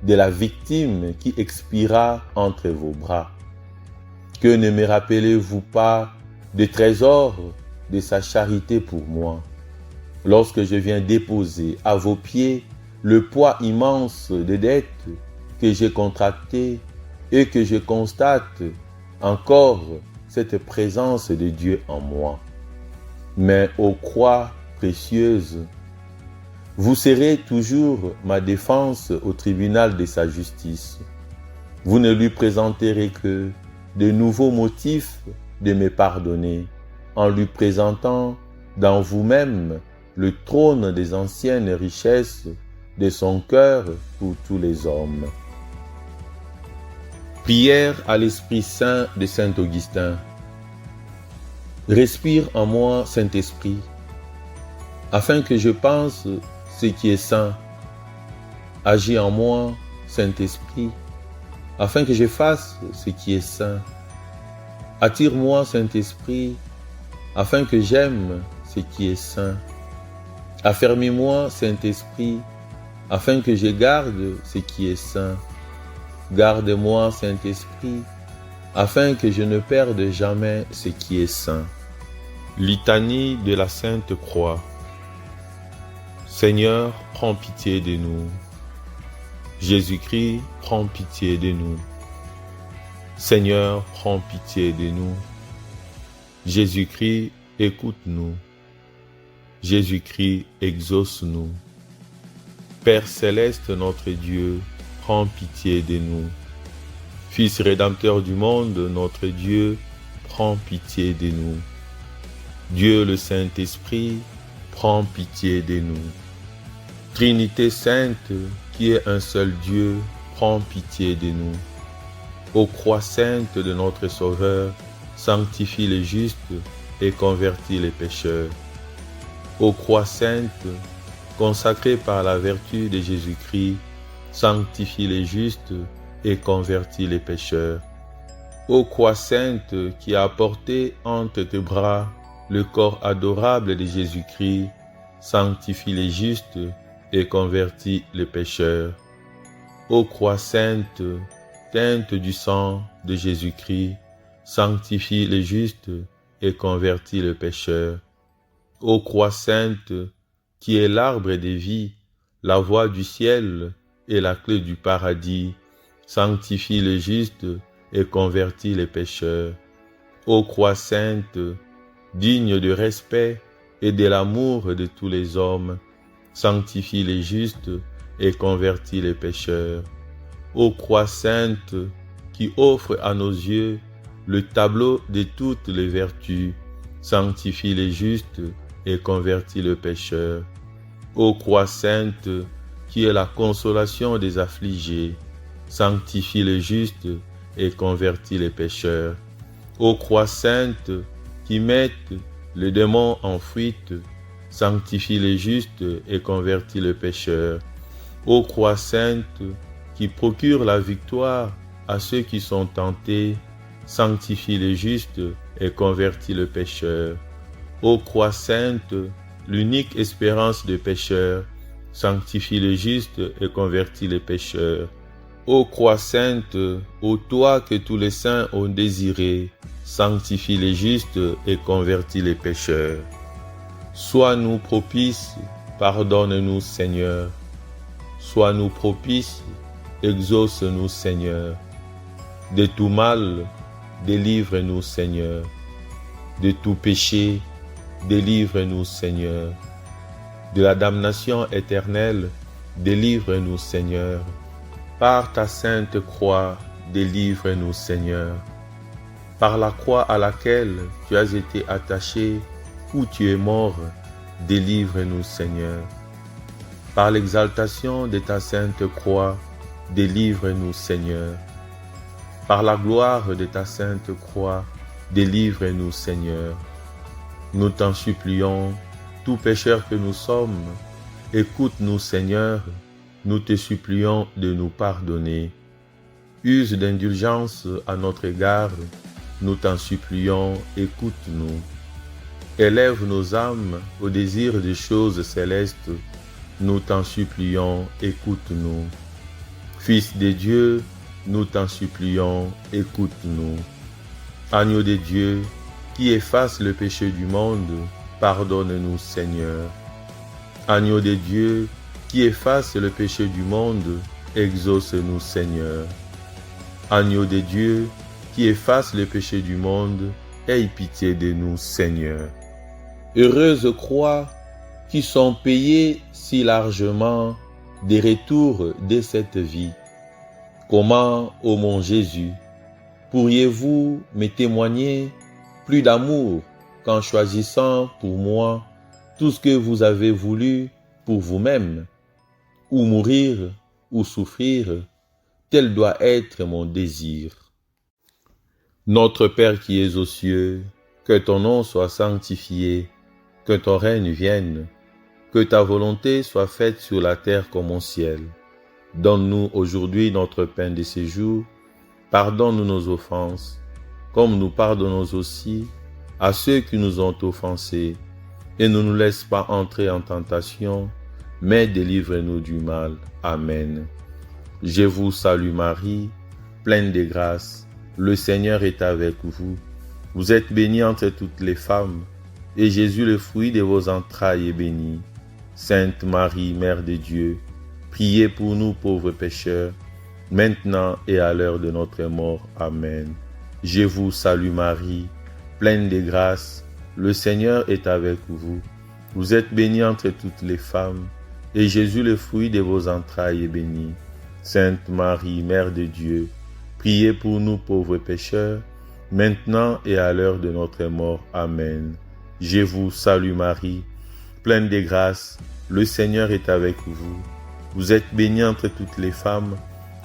de la victime qui expira entre vos bras? Que ne me rappelez-vous pas des trésors de sa charité pour moi, lorsque je viens déposer à vos pieds le poids immense des dettes que j'ai contractées et que je constate encore cette présence de Dieu en moi. Mais ô croix précieuse, vous serez toujours ma défense au tribunal de sa justice. Vous ne lui présenterez que de nouveaux motifs de me pardonner, en lui présentant dans vous-même le trône des anciennes richesses de son cœur pour tous les hommes. Prière à l'Esprit Saint de Saint Augustin. Respire en moi, Saint-Esprit, afin que je pense ce qui est saint. Agis en moi, Saint-Esprit, afin que je fasse ce qui est saint. Attire-moi, Saint-Esprit, afin que j'aime ce qui est saint. Affermis-moi, Saint-Esprit, afin que je garde ce qui est saint. Garde-moi, Saint-Esprit, afin que je ne perde jamais ce qui est saint. Litanie de la Sainte Croix. Seigneur, prends pitié de nous. Jésus-Christ, prends pitié de nous. Seigneur, prends pitié de nous. Jésus-Christ, écoute-nous. Jésus-Christ, exauce-nous. Père céleste, notre Dieu, prends pitié de nous. Fils rédempteur du monde, notre Dieu, prends pitié de nous. Dieu le Saint-Esprit, prends pitié de nous. Trinité sainte, qui est un seul Dieu, prends pitié de nous. Ô croix sainte de notre Sauveur, sanctifie les justes et convertis les pécheurs. Ô croix sainte, consacrée par la vertu de Jésus-Christ, sanctifie les justes et convertis les pécheurs. Ô croix sainte qui a porté entre tes bras le corps adorable de Jésus-Christ, sanctifie les justes et convertis les pécheurs. Ô croix sainte, teinte du sang de Jésus-Christ, sanctifie les justes et convertis les pécheurs. Ô croix sainte, qui est l'arbre des vies, la voie du ciel et la clé du paradis, sanctifie les justes et convertis les pécheurs. Ô croix sainte, digne de respect et de l'amour de tous les hommes, sanctifie les justes et convertis les pécheurs. Ô croix sainte, qui offre à nos yeux le tableau de toutes les vertus, sanctifie les justes et convertis le pécheur. Ô croix sainte, qui est la consolation des affligés, sanctifie les justes et convertis les pécheurs. Ô croix sainte, qui mette les démons en fuite, sanctifie les justes et convertis les pécheurs. Ô croix sainte, qui procure la victoire à ceux qui sont tentés, sanctifie les justes et convertis le pécheur. Ô croix sainte, l'unique espérance des pécheurs, sanctifie les justes et convertis les pécheurs. Ô croix sainte, ô toi que tous les saints ont désiré, sanctifie les justes et convertis les pécheurs. Sois-nous propice, pardonne-nous Seigneur. Sois-nous propice, exauce-nous Seigneur. De tout mal, délivre-nous Seigneur. De tout péché, délivre-nous Seigneur. De la damnation éternelle, délivre-nous Seigneur. Par ta sainte croix, délivre-nous Seigneur. Par la croix à laquelle tu as été attaché, où tu es mort, délivre-nous Seigneur. Par l'exaltation de ta sainte croix, délivre-nous Seigneur. Par la gloire de ta sainte croix, délivre-nous Seigneur. Nous t'en supplions, tout pécheur que nous sommes, écoute-nous Seigneur, nous te supplions de nous pardonner. Use d'indulgence à notre égard, nous t'en supplions, écoute-nous. Élève nos âmes au désir des choses célestes, nous t'en supplions, écoute-nous. Fils de Dieu, nous t'en supplions, écoute-nous. Agneau de Dieu, qui efface le péché du monde, pardonne-nous Seigneur. Agneau de Dieu, qui efface le péché du monde, exauce-nous Seigneur. Agneau de Dieu, qui efface le péché du monde, aie pitié de nous, Seigneur. Heureuses croix qui sont payées si largement des retours de cette vie. Comment, ô mon Jésus, pourriez-vous me témoigner plus d'amour qu'en choisissant pour moi tout ce que vous avez voulu pour vous-même, ou mourir, ou souffrir, tel doit être mon désir. Notre Père qui es aux cieux, que ton nom soit sanctifié, que ton règne vienne, que ta volonté soit faite sur la terre comme au ciel. Donne-nous aujourd'hui notre pain de ce jour. Pardonne-nous nos offenses, comme nous pardonnons aussi à ceux qui nous ont offensés. Et ne nous laisse pas entrer en tentation, mais délivre-nous du mal. Amen. Je vous salue Marie, pleine de grâce. Le Seigneur est avec vous. Vous êtes bénie entre toutes les femmes, et Jésus, le fruit de vos entrailles, est béni. Sainte Marie, Mère de Dieu, priez pour nous pauvres pécheurs, maintenant et à l'heure de notre mort. Amen. Je vous salue Marie, pleine de grâce, le Seigneur est avec vous. Vous êtes bénie entre toutes les femmes, et Jésus, le fruit de vos entrailles, est béni. Sainte Marie, Mère de Dieu, priez pour nous pauvres pécheurs, maintenant et à l'heure de notre mort. Amen. Je vous salue Marie, pleine de grâce, le Seigneur est avec vous. Vous êtes bénie entre toutes les femmes,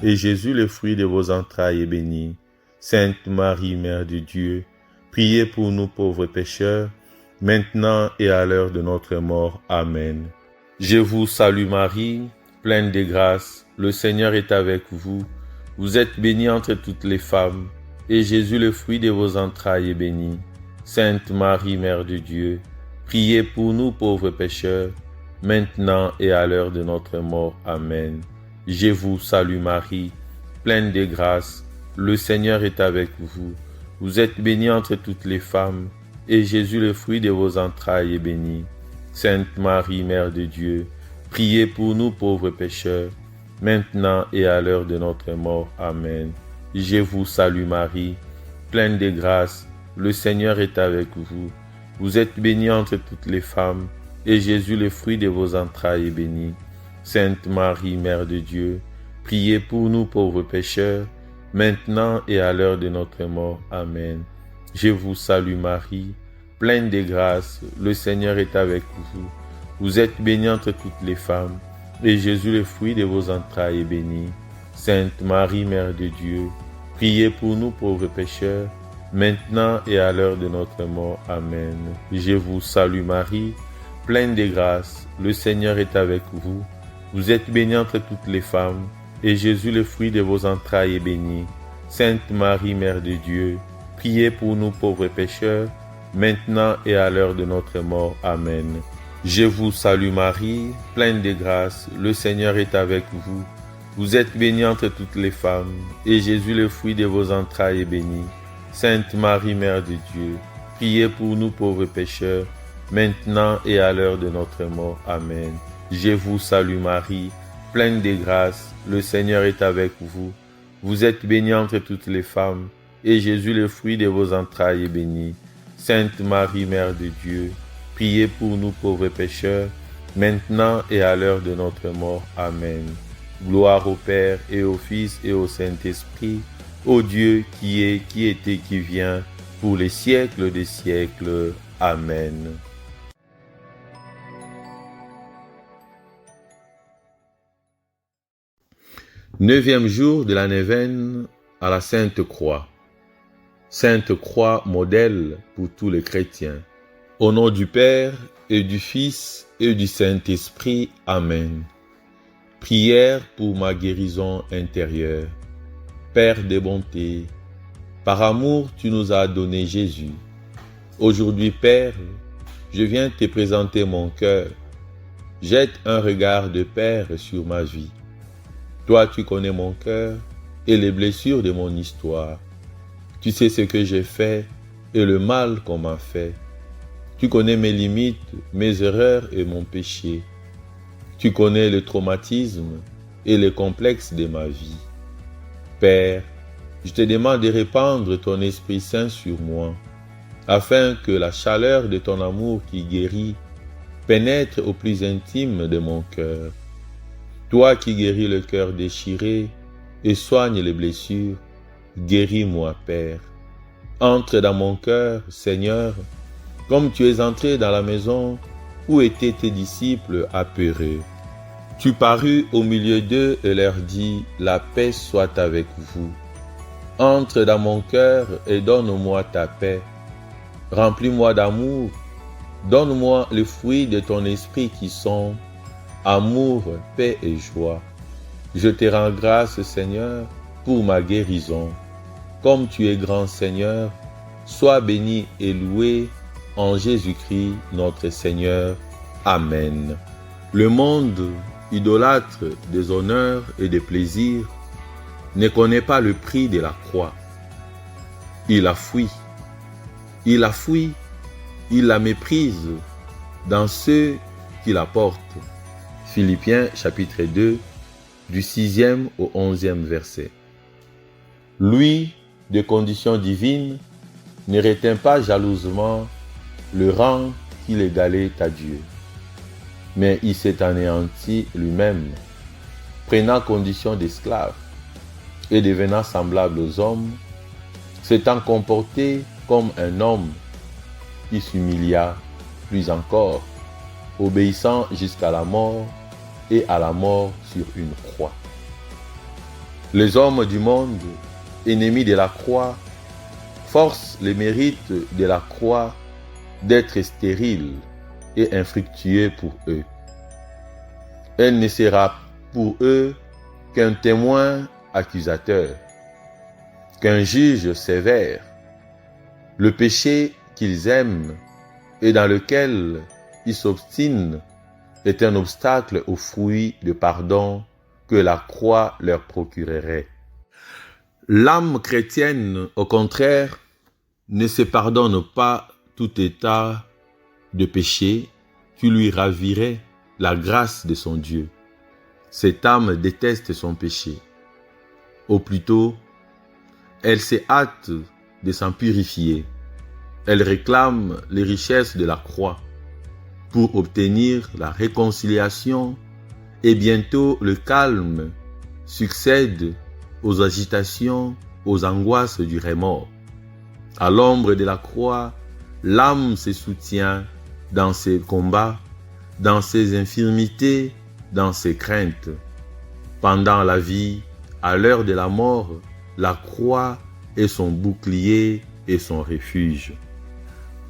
et Jésus, le fruit de vos entrailles, est béni. Sainte Marie, Mère de Dieu, priez pour nous pauvres pécheurs, maintenant et à l'heure de notre mort. Amen. Je vous salue Marie, pleine de grâce, le Seigneur est avec vous. Vous êtes bénie entre toutes les femmes, et Jésus, le fruit de vos entrailles, est béni. Sainte Marie, Mère de Dieu, priez pour nous pauvres pécheurs, maintenant et à l'heure de notre mort. Amen. Je vous salue Marie, pleine de grâce, le Seigneur est avec vous. Vous êtes bénie entre toutes les femmes, et Jésus, le fruit de vos entrailles, est béni. Sainte Marie, Mère de Dieu, priez pour nous pauvres pécheurs, maintenant et à l'heure de notre mort. Amen. Je vous salue Marie, pleine de grâce, le Seigneur est avec vous. Vous êtes bénie entre toutes les femmes, et Jésus, le fruit de vos entrailles, est béni. Sainte Marie, Mère de Dieu, priez pour nous pauvres pécheurs, maintenant et à l'heure de notre mort. Amen. Je vous salue Marie, pleine de grâce, le Seigneur est avec vous. Vous êtes bénie entre toutes les femmes, et Jésus, le fruit de vos entrailles, est béni. Sainte Marie, Mère de Dieu, priez pour nous pauvres pécheurs, maintenant et à l'heure de notre mort. Amen. Je vous salue Marie, pleine de grâce, le Seigneur est avec vous. Vous êtes bénie entre toutes les femmes, et Jésus, le fruit de vos entrailles, est béni. Sainte Marie, Mère de Dieu, priez pour nous pauvres pécheurs, maintenant et à l'heure de notre mort. Amen. Je vous salue Marie, pleine de grâce, le Seigneur est avec vous. Vous êtes bénie entre toutes les femmes, et Jésus, le fruit de vos entrailles, est béni. Sainte Marie, Mère de Dieu, priez pour nous pauvres pécheurs, maintenant et à l'heure de notre mort. Amen. Je vous salue Marie, pleine de grâce, le Seigneur est avec vous. Vous êtes bénie entre toutes les femmes, et Jésus, le fruit de vos entrailles, est béni. Sainte Marie, Mère de Dieu, priez pour nous pauvres pécheurs, maintenant et à l'heure de notre mort. Amen. Gloire au Père et au Fils et au Saint-Esprit, ô Dieu qui est, qui était, qui vient, pour les siècles des siècles. Amen. Neuvième jour de la neuvaine à la Sainte Croix. Sainte Croix, modèle pour tous les chrétiens. Au nom du Père et du Fils et du Saint-Esprit. Amen. Prière pour ma guérison intérieure. Père de bonté, par amour tu nous as donné Jésus. Aujourd'hui, Père, je viens te présenter mon cœur. Jette un regard de Père sur ma vie. Toi, tu connais mon cœur et les blessures de mon histoire. Tu sais ce que j'ai fait et le mal qu'on m'a fait. Tu connais mes limites, mes erreurs et mon péché. Tu connais le traumatisme et les complexes de ma vie. Père, je te demande de répandre ton Esprit Saint sur moi. afin que la chaleur de ton amour qui guérit pénètre au plus intime de mon cœur. Toi qui guéris le cœur déchiré et soignes les blessures, guéris-moi, Père. Entre dans mon cœur, Seigneur, comme tu es entré dans la maison où étaient tes disciples apeurés. Tu parus au milieu d'eux et leur dis, la paix soit avec vous. Entre dans mon cœur et donne-moi ta paix. Remplis-moi d'amour. Donne-moi les fruits de ton esprit qui sont amour, paix et joie. Je te rends grâce, Seigneur, pour ma guérison. Comme tu es grand, Seigneur, sois béni et loué en Jésus-Christ, notre Seigneur. Amen. Le monde, idolâtre des honneurs et des plaisirs, ne connaît pas le prix de la croix. Il la fuit. Il la fuit. Il la méprise dans ceux qui la portent. Philippiens chapitre 2, du 6e au 11e verset. Lui, de condition divine, ne retint pas jalousement le rang qu'il égalait à Dieu. Mais il s'est anéanti lui-même, prenant condition d'esclave et devenant semblable aux hommes, s'étant comporté comme un homme, il s'humilia plus encore, obéissant jusqu'à la mort et à la mort sur une croix. Les hommes du monde, ennemis de la croix, forcent les mérites de la croix d'être stériles et infructueux pour eux. Elle ne sera pour eux qu'un témoin accusateur, qu'un juge sévère. Le péché qu'ils aiment et dans lequel ils s'obstinent est un obstacle aux fruits de pardon que la croix leur procurerait. L'âme chrétienne, au contraire, ne se pardonne pas tout état de péché qui lui ravirait la grâce de son Dieu. Cette âme déteste son péché. Au plutôt, elle se hâte de s'en purifier. Elle réclame les richesses de la croix pour obtenir la réconciliation et bientôt le calme succède aux agitations, aux angoisses du remords. À l'ombre de la croix, l'âme se soutient dans ses combats, dans ses infirmités, dans ses craintes. Pendant la vie, à l'heure de la mort, la croix est son bouclier et son refuge.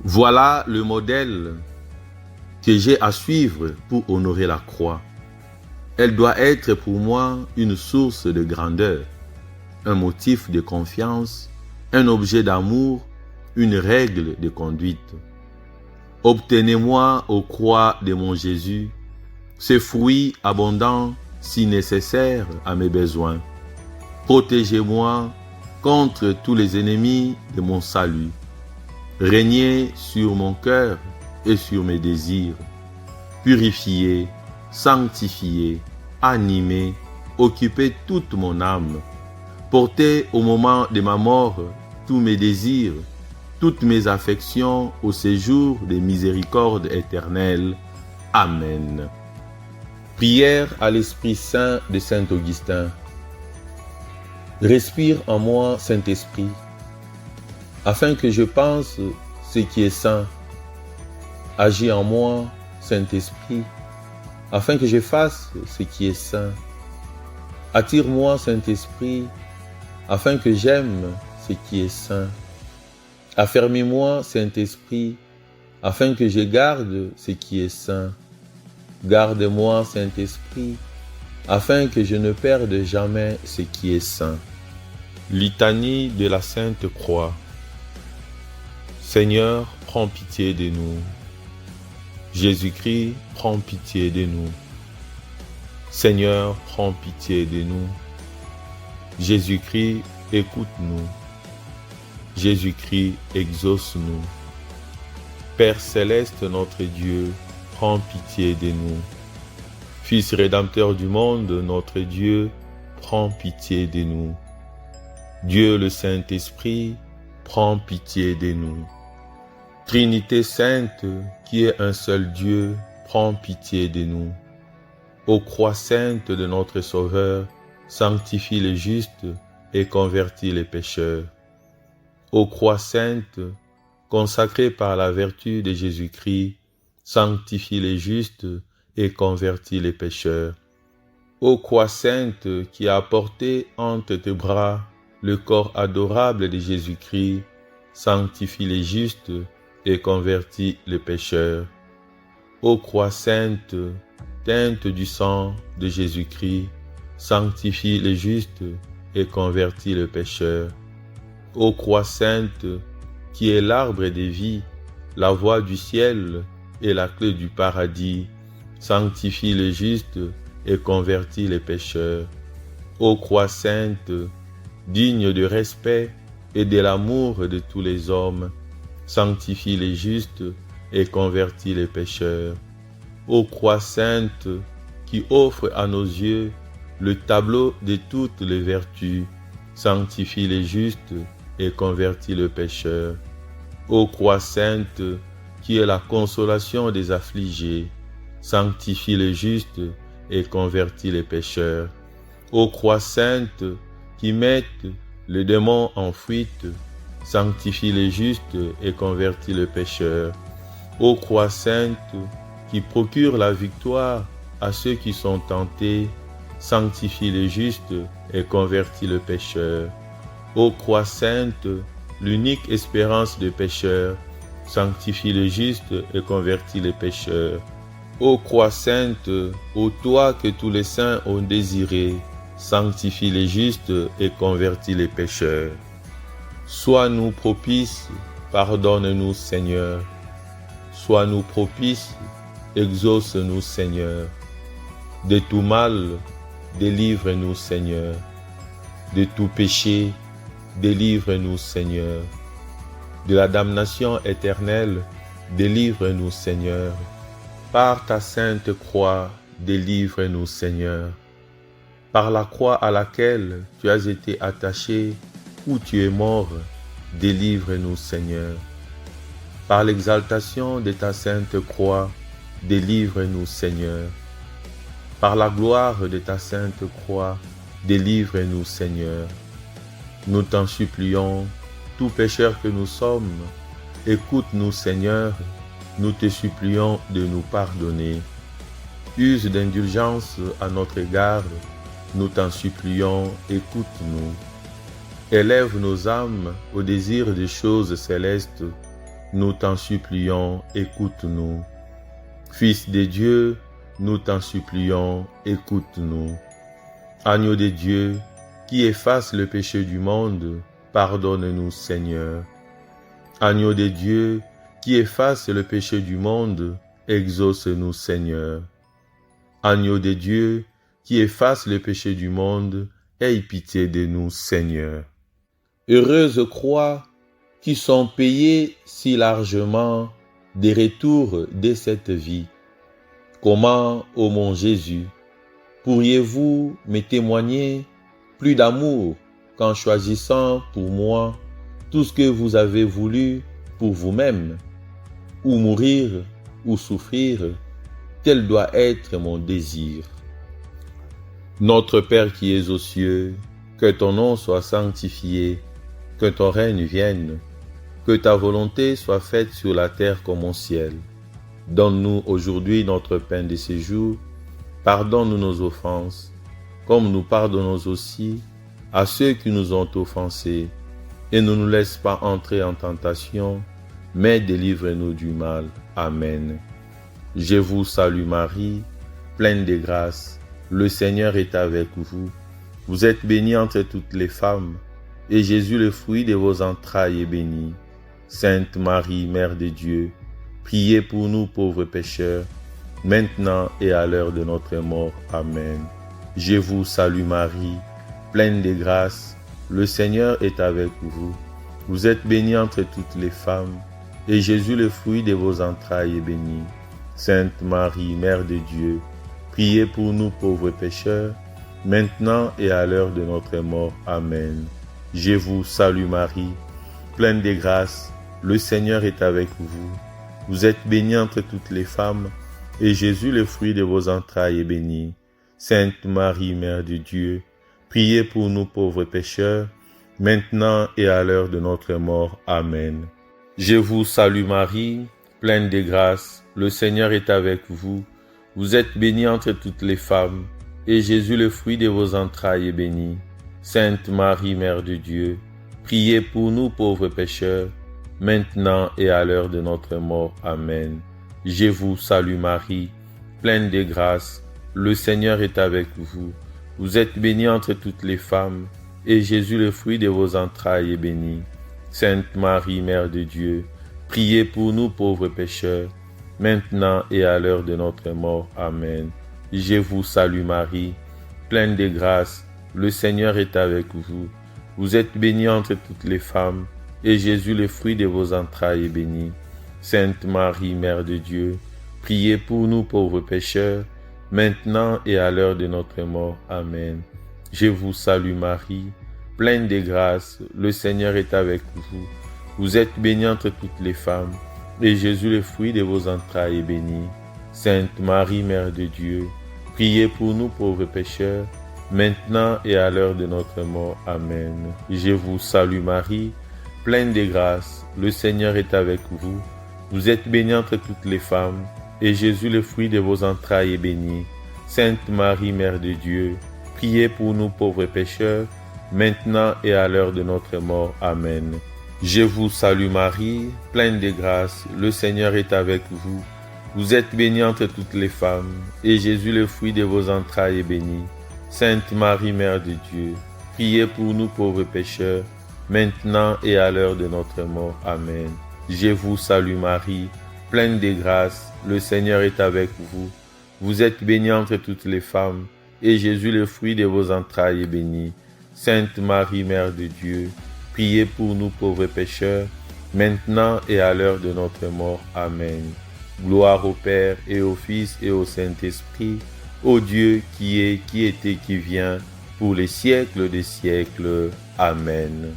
Voilà le modèle que j'ai à suivre pour honorer la croix. Elle doit être pour moi une source de grandeur, un motif de confiance, un objet d'amour, une règle de conduite. Obtenez-moi, ô croix de mon Jésus, ce fruit abondant si nécessaire à mes besoins. Protégez-moi contre tous les ennemis de mon salut. Régnez sur mon cœur et sur mes désirs. Purifiez, sanctifiez, animez, occupez toute mon âme. Portez au moment de ma mort tous mes désirs, toutes mes affections au séjour des miséricordes éternelles. Amen. Prière à l'Esprit Saint de Saint Augustin. Respire en moi, Saint-Esprit, afin que je pense ce qui est saint. Agis en moi, Saint-Esprit, afin que je fasse ce qui est saint. Attire-moi, Saint-Esprit, afin que j'aime ce qui est saint. Affermis-moi, Saint-Esprit, afin que je garde ce qui est saint. Garde-moi, Saint-Esprit, afin que je ne perde jamais ce qui est saint. Litanie de la Sainte Croix. Seigneur, prends pitié de nous. Jésus-Christ, prends pitié de nous. Seigneur, prends pitié de nous. Jésus-Christ, écoute-nous. Jésus-Christ, exauce-nous. Père céleste, notre Dieu, prends pitié de nous. Fils rédempteur du monde, notre Dieu, prends pitié de nous. Dieu le Saint-Esprit, prends pitié de nous. Trinité sainte, qui est un seul Dieu, prends pitié de nous. Ô croix sainte de notre Sauveur, sanctifie les justes et convertis les pécheurs. Ô croix sainte, consacrée par la vertu de Jésus-Christ, sanctifie les justes et convertis les pécheurs. Ô croix sainte qui a porté entre tes bras le corps adorable de Jésus-Christ, sanctifie les justes et convertis les pécheurs. Ô croix sainte, teinte du sang de Jésus-Christ, sanctifie les justes et convertis les pécheurs. Ô croix sainte, qui est l'arbre des vies, la voie du ciel et la clé du paradis, sanctifie les justes et convertis les pécheurs. Ô croix sainte, digne de respect et de l'amour de tous les hommes, sanctifie les justes et convertis les pécheurs. Ô croix sainte, qui offre à nos yeux le tableau de toutes les vertus, sanctifie les justes et convertis le pécheur. Ô croix sainte, qui est la consolation des affligés, sanctifie les justes et convertis les pécheurs. Ô croix sainte, qui mette le démon en fuite, sanctifie les justes et convertis le pécheur. Ô croix sainte, qui procure la victoire à ceux qui sont tentés, sanctifie les justes et convertis le pécheur. Ô croix sainte, l'unique espérance des pécheurs, sanctifie les justes et convertis les pécheurs. Ô croix sainte, ô toi que tous les saints ont désiré, sanctifie les justes et convertis les pécheurs. Sois-nous propice, pardonne-nous Seigneur. Sois-nous propice, exauce-nous Seigneur. De tout mal, délivre-nous Seigneur. De tout péché, délivre-nous Seigneur. De la damnation éternelle, délivre-nous Seigneur. Par ta sainte croix, délivre-nous Seigneur. Par la croix à laquelle tu as été attaché, où tu es mort, délivre-nous Seigneur. Par l'exaltation de ta sainte croix, délivre-nous Seigneur. Par la gloire de ta sainte croix, délivre-nous Seigneur. Nous t'en supplions, tout pécheur que nous sommes, écoute-nous Seigneur, nous te supplions de nous pardonner. Use d'indulgence à notre égard, nous t'en supplions, écoute-nous. Élève nos âmes au désir des choses célestes, nous t'en supplions, écoute-nous. Fils de Dieu, nous t'en supplions, écoute-nous. Agneau de Dieu, qui efface le péché du monde, pardonne-nous Seigneur. Agneau de Dieu, qui efface le péché du monde, exauce-nous Seigneur. Agneau de Dieu, qui efface le péché du monde, aie pitié de nous Seigneur. Heureuses croix qui sont payées si largement des retours de cette vie. Comment, ô mon Jésus, pourriez-vous me témoigner plus d'amour qu'en choisissant pour moi tout ce que vous avez voulu pour vous-même, ou mourir, ou souffrir, tel doit être mon désir. Notre Père qui es aux cieux, que ton nom soit sanctifié, que ton règne vienne, que ta volonté soit faite sur la terre comme au ciel. Donne-nous aujourd'hui notre pain de ce jour, pardonne-nous nos offenses, comme nous pardonnons aussi à ceux qui nous ont offensés, et ne nous laisse pas entrer en tentation, mais délivre-nous du mal. Amen. Je vous salue Marie, pleine de grâce, le Seigneur est avec vous. Vous êtes bénie entre toutes les femmes, et Jésus, le fruit de vos entrailles, est béni. Sainte Marie, Mère de Dieu, priez pour nous pauvres pécheurs, maintenant et à l'heure de notre mort. Amen. Je vous salue Marie, pleine de grâce, le Seigneur est avec vous. Vous êtes bénie entre toutes les femmes, et Jésus, le fruit de vos entrailles, est béni. Sainte Marie, Mère de Dieu, priez pour nous pauvres pécheurs, maintenant et à l'heure de notre mort. Amen. Je vous salue Marie, pleine de grâce, le Seigneur est avec vous. Vous êtes bénie entre toutes les femmes, et Jésus, le fruit de vos entrailles, est béni. Sainte Marie, Mère de Dieu, priez pour nous pauvres pécheurs, maintenant et à l'heure de notre mort. Amen. Je vous salue Marie, pleine de grâce, le Seigneur est avec vous. Vous êtes bénie entre toutes les femmes, et Jésus, le fruit de vos entrailles, est béni. Sainte Marie, Mère de Dieu, priez pour nous pauvres pécheurs, maintenant et à l'heure de notre mort. Amen. Je vous salue Marie, pleine de grâce, le Seigneur est avec vous. Vous êtes bénie entre toutes les femmes, et Jésus, le fruit de vos entrailles, est béni. Sainte Marie, Mère de Dieu, priez pour nous pauvres pécheurs, maintenant et à l'heure de notre mort. Amen. Je vous salue Marie, pleine de grâce, le Seigneur est avec vous. Vous êtes bénie entre toutes les femmes, et Jésus, le fruit de vos entrailles, est béni. Sainte Marie, Mère de Dieu, priez pour nous pauvres pécheurs, maintenant et à l'heure de notre mort. Amen. Je vous salue Marie, pleine de grâce, le Seigneur est avec vous. Vous êtes bénie entre toutes les femmes, et Jésus, le fruit de vos entrailles, est béni. Sainte Marie, Mère de Dieu, priez pour nous pauvres pécheurs, maintenant et à l'heure de notre mort. Amen. Je vous salue Marie, pleine de grâce, le Seigneur est avec vous. Vous êtes bénie entre toutes les femmes, et Jésus, le fruit de vos entrailles, est béni. Sainte Marie, Mère de Dieu, priez pour nous pauvres pécheurs, maintenant et à l'heure de notre mort. Amen. Je vous salue Marie, pleine de grâce, le Seigneur est avec vous. Vous êtes bénie entre toutes les femmes, et Jésus, le fruit de vos entrailles, est béni. Sainte Marie, Mère de Dieu, priez pour nous pauvres pécheurs, maintenant et à l'heure de notre mort. Amen. Je vous salue Marie, pleine de grâce, le Seigneur est avec vous. Vous êtes bénie entre toutes les femmes, et Jésus, le fruit de vos entrailles, est béni. Sainte Marie, Mère de Dieu, priez pour nous pauvres pécheurs, maintenant et à l'heure de notre mort. Amen. Gloire au Père et au Fils et au Saint-Esprit, au Dieu qui est, qui était, qui vient, pour les siècles des siècles. Amen.